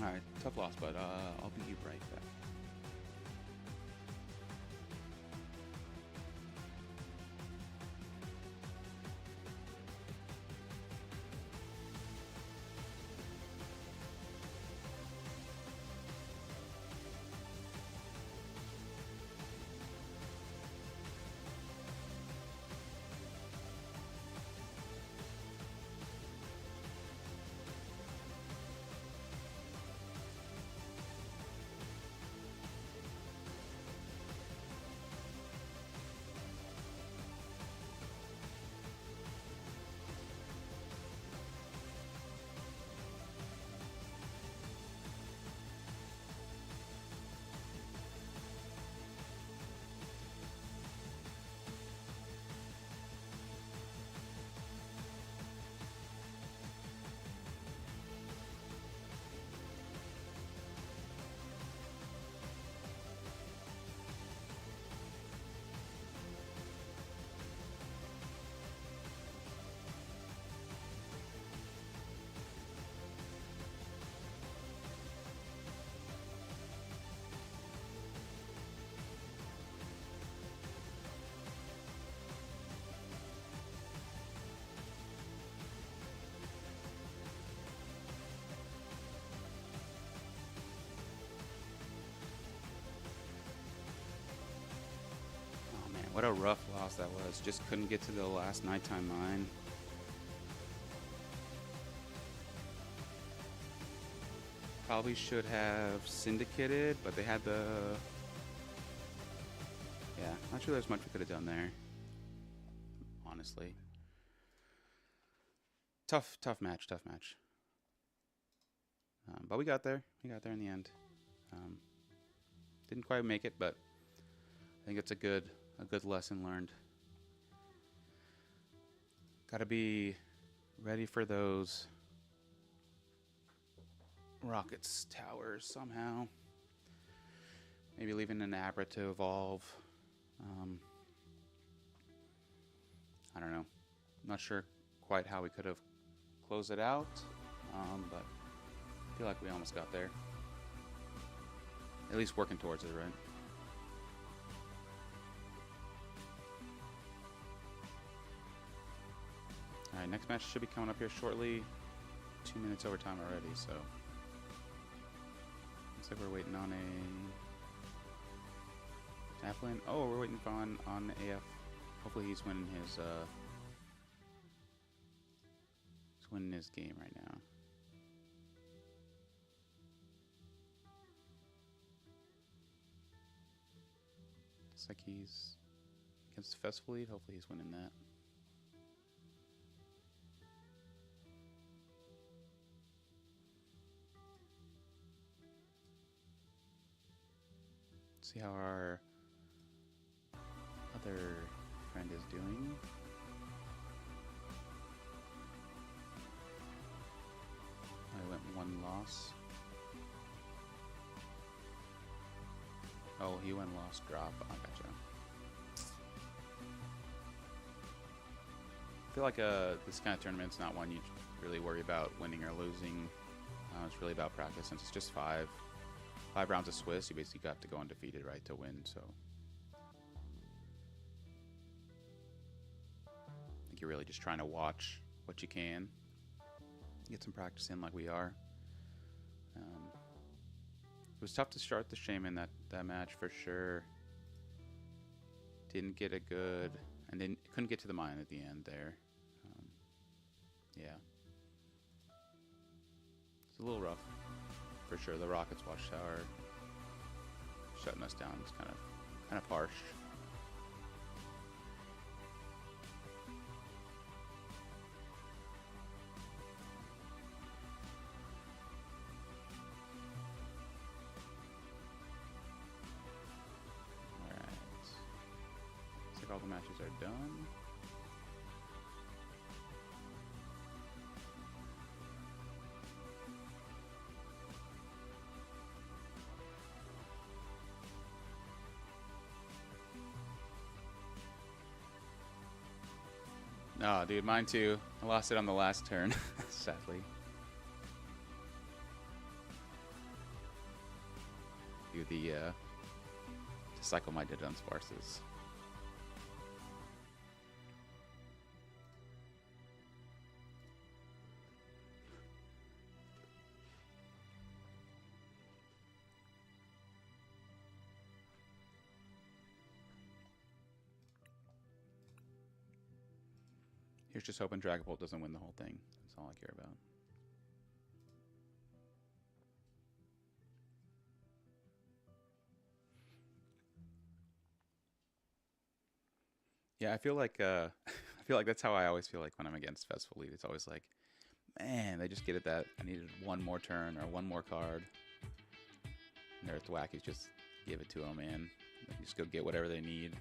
Alright, tough loss, but I'll be right back. What a rough loss that was. Just couldn't get to the last nighttime mine. Probably should have syndicated, but they had the... Yeah, not sure there's much we could have done there. Honestly. Tough match, tough match. But we got there. We got there in the end. Didn't quite make it, but I think it's a good lesson learned. Got to be ready for those rockets towers somehow. Maybe leaving an Abra to evolve. I don't know. Not sure quite how we could have closed it out, but I feel like we almost got there. At least working towards it, right? Alright, next match should be coming up here shortly. 2 minutes overtime already, so... Looks like we're waiting on a... Taplin? Oh, we're waiting on AF. Hopefully he's winning his, He's winning his game right now. Looks like he's against Festival Lead. Hopefully he's winning that. See how our other friend is doing. I went one loss. Oh, he went loss drop. I gotcha. I feel like this kind of tournament's not one you really worry about winning or losing. It's really about practice, since it's just five rounds of Swiss. You basically got to go undefeated, right, to win. So I think you're really just trying to watch what you can, get some practice in, like we are. It was tough to start the Shaman that match for sure. Didn't get a good, and then couldn't get to the mine at the end there. Yeah, it's a little rough for sure. The Rockets Watchtower shutting us down is kind of harsh. All the matches are done. Oh, dude, mine too. I lost it on the last turn, sadly. do the to cycle my dead unsparses. Here's just hoping Dragapult doesn't win the whole thing. That's all I care about. Yeah, I feel like that's how I always feel like when I'm against Festival Elite. It's always like, man, they just get it that I needed one more turn or one more card. And their Thwackies just give it to them, man. They just go get whatever they need.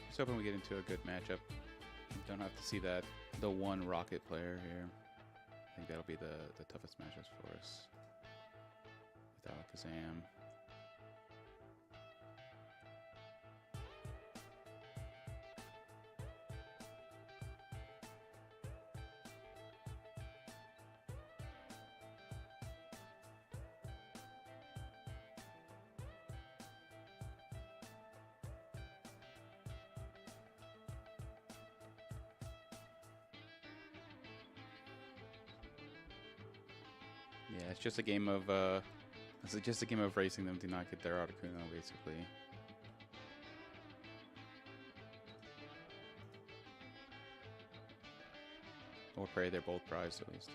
Just hoping we get into a good matchup. Don't have to see the one rocket player here. I think that'll be the toughest matchups for us. With Alakazam. Yeah, it's just a game of racing them to not get their Articuno, basically. Or pray they're both prized at least.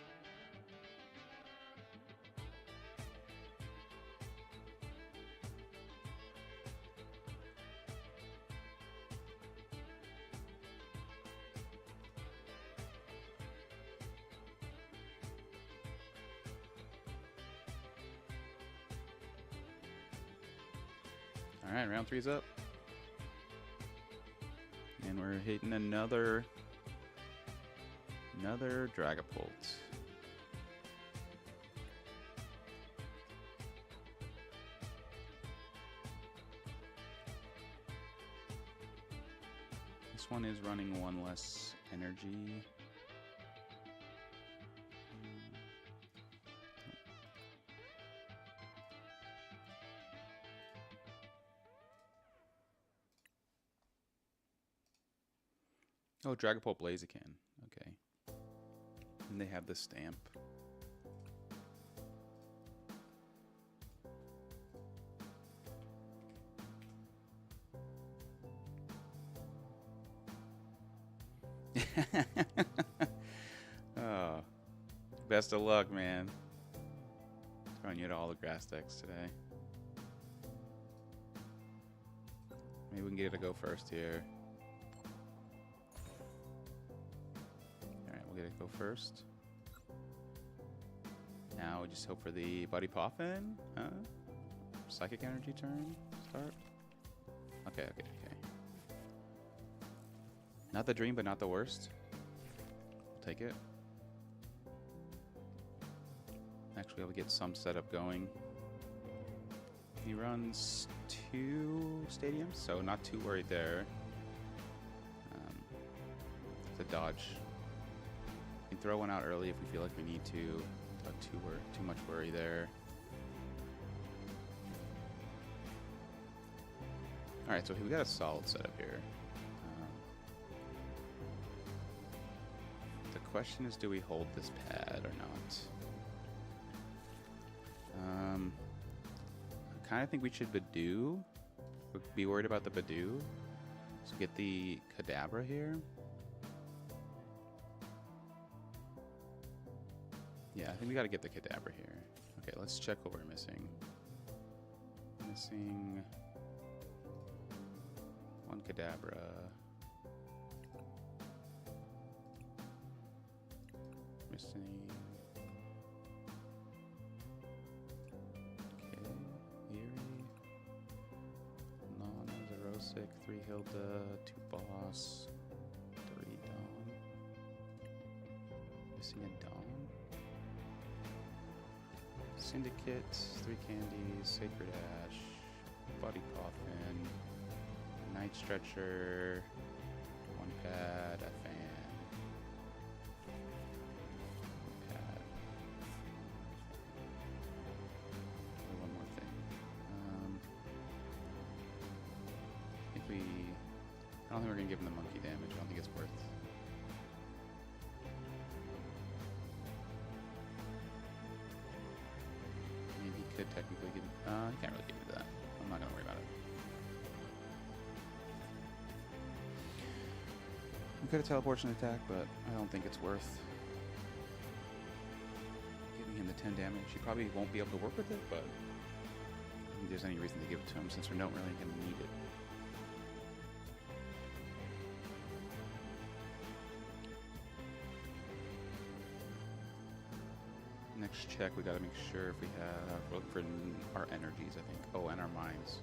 All right, round 3's up. And we're hitting another Dragapult. This one is running one less energy. Oh, Dragapult Blaziken. Okay. And they have the stamp. Oh, best of luck, man. Throwing you to all the grass decks today. Maybe we can get it to go first here. We'll get it go first. Now we just hope for the Buddy Poffin. Psychic Energy turn. Start. Okay. Not the dream, but not the worst. We'll take it. Actually, be able to get some setup going. He runs 2 stadiums, so not too worried there. The dodge. We can throw one out early if we feel like we need to. Not too much worry there. Alright, so we got a solid setup here. The question is, do we hold this pad or not? I kind of think we should Badoo. Be worried about the Badoo. So get the Kadabra here. Yeah, I think we got to get the Kadabra here. Okay, let's check what we're missing. Missing one Kadabra. Missing. Okay, Eerie. Lana, Zerosic, 3 Hilda, 2 Boss, 3 Dawn. Missing a Dawn. Syndicate, 3 Candies, Sacred Ash, Body Coffin, Night Stretcher, 1 pad, a fan, 1 pad. And 1 more thing. I don't think we're gonna give him the monkey damage. I don't think it's worth. Could technically give he can't really give me that. I'm not gonna worry about it. We could have teleportation attack, but I don't think it's worth giving him the 10 damage. He probably won't be able to work with it, but I don't think there's any reason to give it to him since we're not really gonna need it. Next check, we gotta make sure if we have, we're looking for our energies, I think. Oh, and our minds.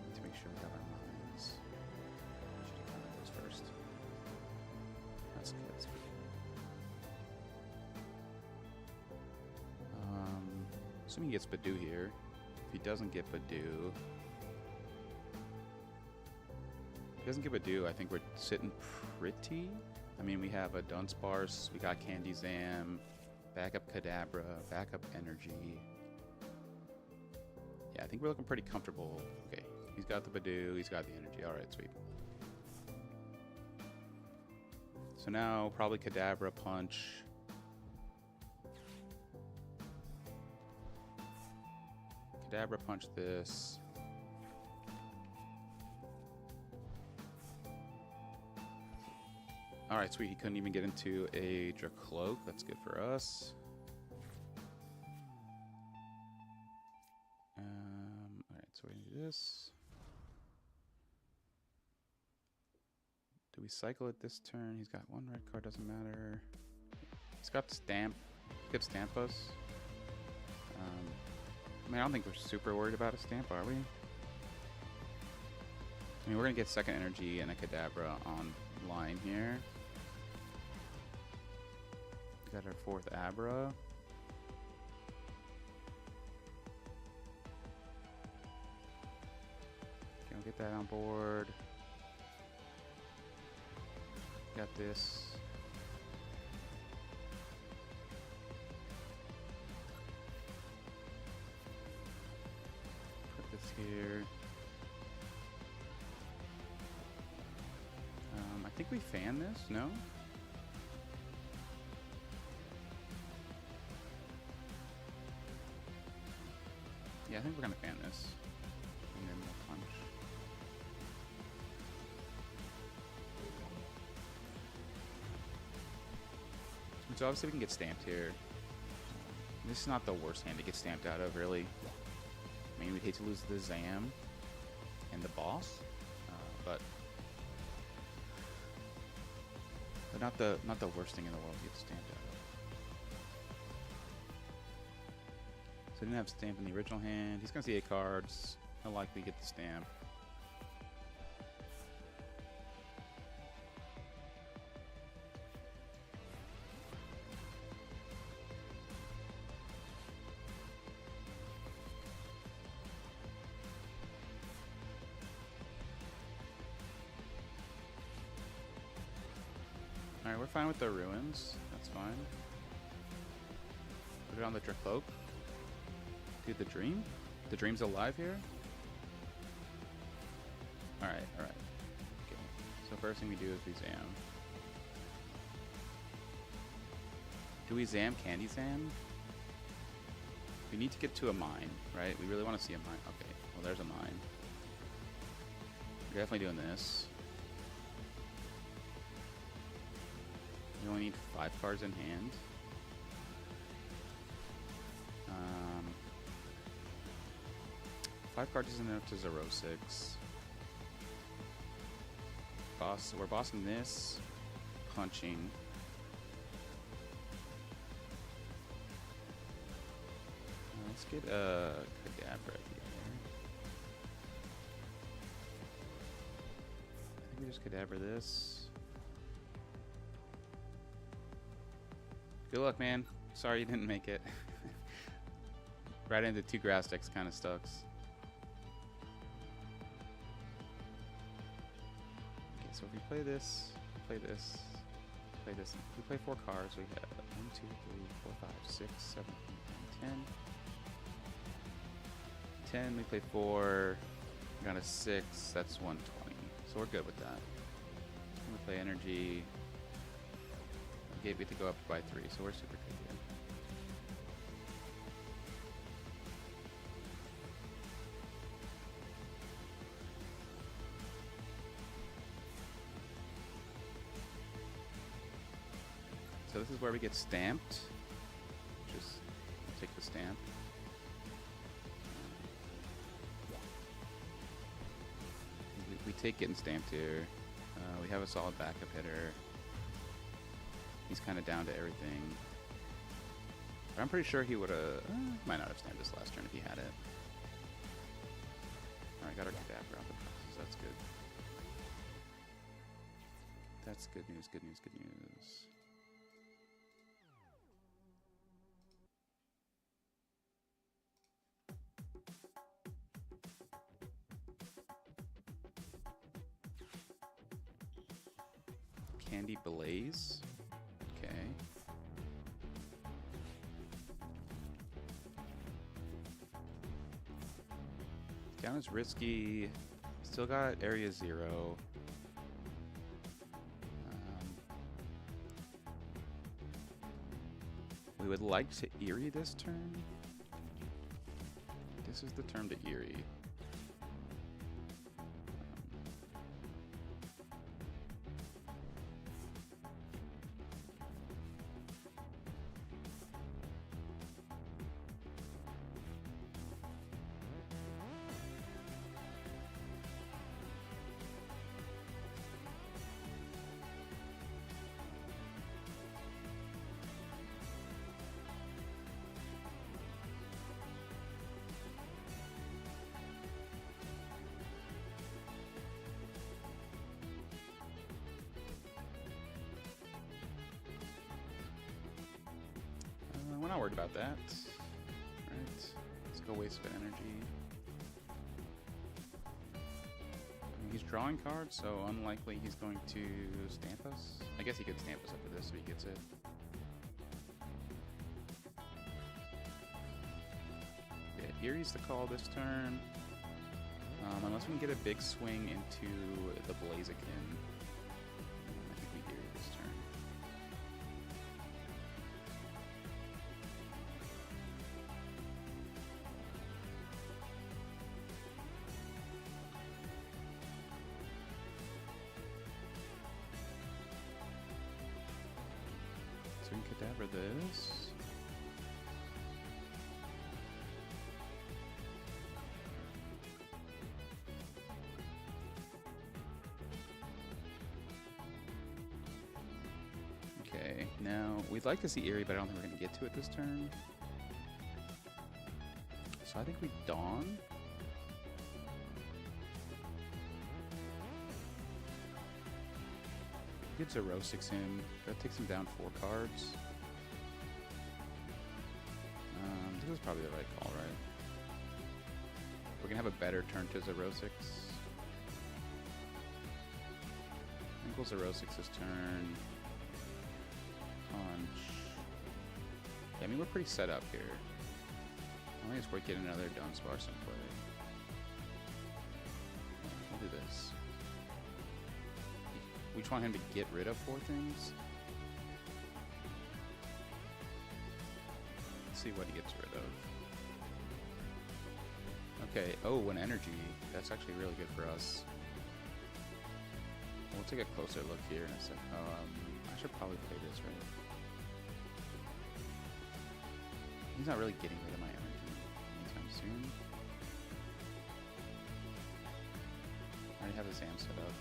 Need to make sure we have our minds. Should have counted those first. That's good. That's good. Assuming he gets Badoo here. If he doesn't get Badoo, I think we're sitting pretty. I mean, we have a Dunsparce, we got Candy Zam. Backup Kadabra, backup energy. Yeah, I think we're looking pretty comfortable. Okay, he's got the Badoo, he's got the energy. Alright, sweet. So now, probably Kadabra Punch. Kadabra Punch this. Alright, sweet. He couldn't even get into a Dracloak. That's good for us. Alright, so we're going to do this. Do we cycle it this turn? He's got 1 red card, doesn't matter. He's got Stamp. He could Stamp us. I mean, I don't think we're super worried about a Stamp, are we? I mean, we're going to get second energy and a Kadabra on line here. Got our 4th Abra. Okay, we'll get that on board. Got this. Put this here. I think we fan this, no? Yeah, I think we're gonna fan this. And then we'll punch. So obviously we can get stamped here. This is not the worst hand to get stamped out of, really. I mean, we'd hate to lose the Zam and the boss, but not the worst thing in the world to get stamped out of. So he didn't have Stamp in the original hand. He's gonna see 8 cards. He'll likely get the Stamp. Alright, we're fine with the ruins. That's fine. Put it on the Dracloak. Do the Dream. The Dream's alive here. Alright, alright. Okay. So first thing we do is we zam. Do we zam Candy Zam? We need to get to a mine, right? We really want to see a mine. Okay, well there's a mine. We're definitely doing this. We only need 5 cards in hand. 5 cards isn't enough to 0-6. Boss, we're bossing this, punching. Let's get a Kadabra here. I think we just Kadabra this. Good luck, man. Sorry you didn't make it. Right into 2 grass decks kind of sucks. Okay, so if we play this, play this, play this, we play 4 cards. We have 1, 2, 3, 4, 5, 6, 7, 8, 9, 10. 10, we play 4. We got a 6, that's 120. So we're good with that. We play energy. Okay, we have to go up by 3, so we're super good here. So this is where we get stamped. Just take the stamp. We take getting stamped here. We have a solid backup hitter. He's kind of down to everything. But I'm pretty sure he would have... might not have stamped this last turn if he had it. Alright, got our Kadabra off the process. That's good. That's good news, good news, good news. Candy Blaze. Okay. Down is risky. Still got area 0. We would like to Eerie this turn. This is the turn to Eerie. We're not worried about that. Alright, let's go waste of energy. He's drawing cards, so unlikely he's going to stamp us. I guess he could stamp us after this if he gets it. Yeah, Eerie's the call this turn. Unless we can get a big swing into the Blaziken. I think we Eerie this turn. So we can Kadabra this. Okay, now we'd like to see Eerie, but I don't think we're going to get to it this turn. So I think we Dawn. Get 0-6 him. That takes him down 4 cards. This is probably the right call, right? We're going to have a better turn to 0-6. I think we'll 0-6 this turn. Punch. Yeah, I mean, we're pretty set up here. I think it's worth getting another Dunsparce in play. We'll do this. We just want him to get rid of 4 things. Let's see what he gets rid of. Okay, oh, an energy. That's actually really good for us. We'll take a closer look here in a sec. I should probably play this, right? He's not really getting rid of my energy anytime soon. I already have his AM set up.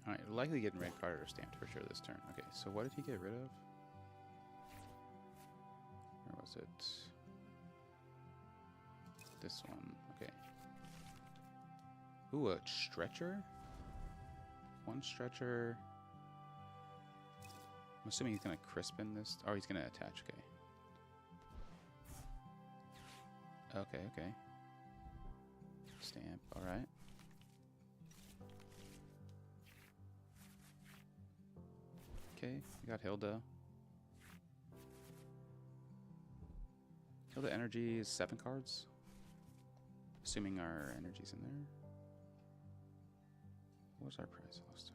Alright, likely getting red card or stamped for sure this turn. Okay, so what did he get rid of? Where was it? This one. Okay. Ooh, a stretcher? 1 stretcher. I'm assuming he's going to crispin this. Oh, he's going to attach. Okay. Okay, okay. Stamp. Alright. Okay, we got Hilda. Hilda energy is 7 cards. Assuming our energy's in there. What was our price last time?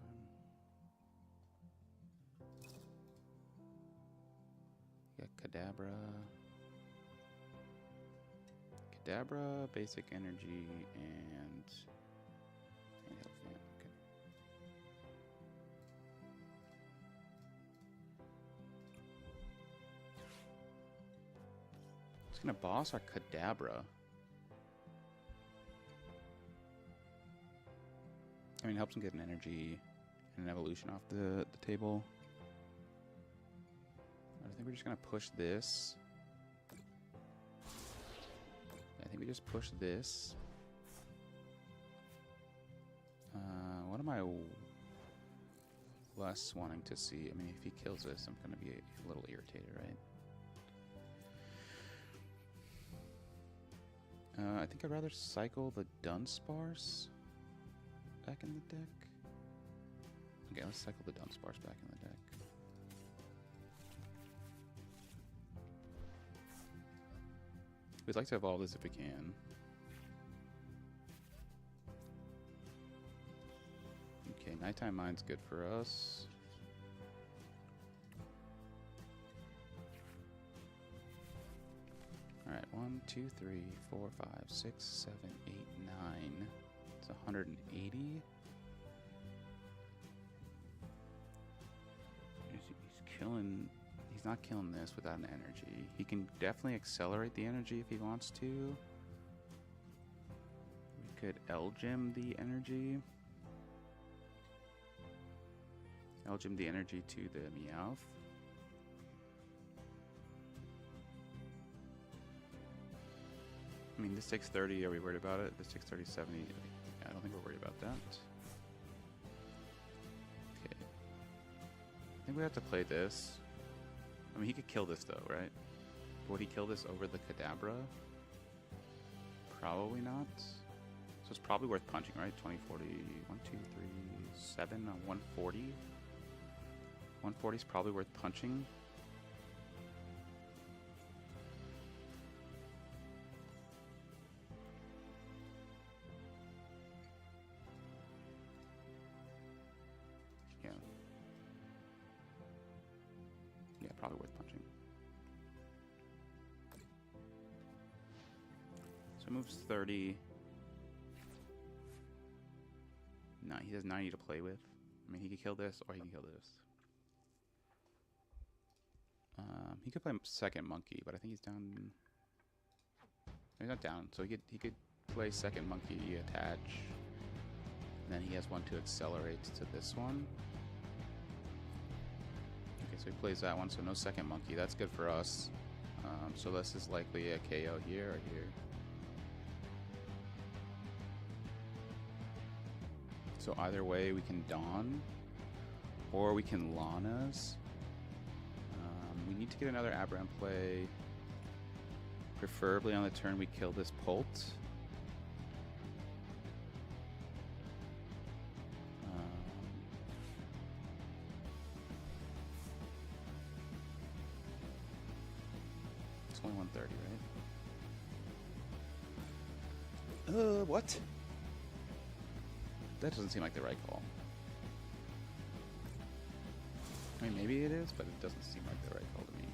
We got Kadabra. Kadabra, basic energy, and handheld fan. Okay. It's gonna boss our Kadabra. I mean, it helps him get an energy and an evolution off the table. I think we're just gonna push this. I think we just push this. What am I less wanting to see? I mean, if he kills this, I'm gonna be a little irritated, right? I think I'd rather cycle the Dunsparce back in the deck. Okay, let's cycle the Dunsparce back in the deck. We'd like to evolve this if we can. Okay, Nighttime Mind's good for us. Alright, 1, 2, 3, 4, 5, 6, 7, 8, 9. It's 180. He's killing. He's not killing this without an energy. He can definitely accelerate the energy if he wants to. We could L-Gem the energy. L-Gem the energy to the Meowth. I mean, this takes 30. Are we worried about it? This takes 30, 70. I don't think we're worried about that. Okay. I think we have to play this. I mean, he could kill this though, right? But would he kill this over the Kadabra? Probably not. So it's probably worth punching, right? 20, 40, 1, 2, 3, 7 on 140. 140 is probably worth punching. Yeah, probably worth punching. So it moves 30. No, he has 90 to play with. I mean, he could kill this or he can kill this. He could play second monkey, but I think he's down. He's not down, so he could play second monkey, attach, and then he has one to accelerate to this one. Okay, so he plays that one, so no second monkey. That's good for us. So this is likely a KO here or here. So either way, we can Dawn, or we can Lana's. We need to get another Aberrant play. Preferably on the turn we kill this Polt. 130, right? What? That doesn't seem like the right call. I mean, maybe it is, but it doesn't seem like the right call to me.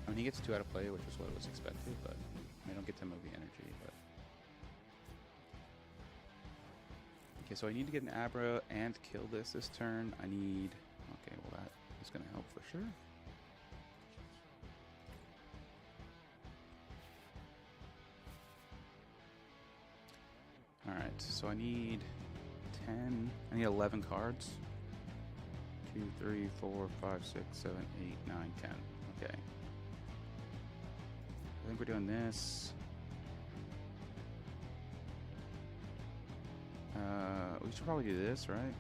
I mean, he gets 2 out of play, which is what was expected, but I don't get to move the energy. But okay, so I need to get an Abra and kill this turn. I need... Okay, well that is going to help for sure. Alright, so I need 10... I need 11 cards. 2, 3, 4, 5, 6, 7, 8, 9, 10. Okay. I think we're doing this. We should probably do this, right?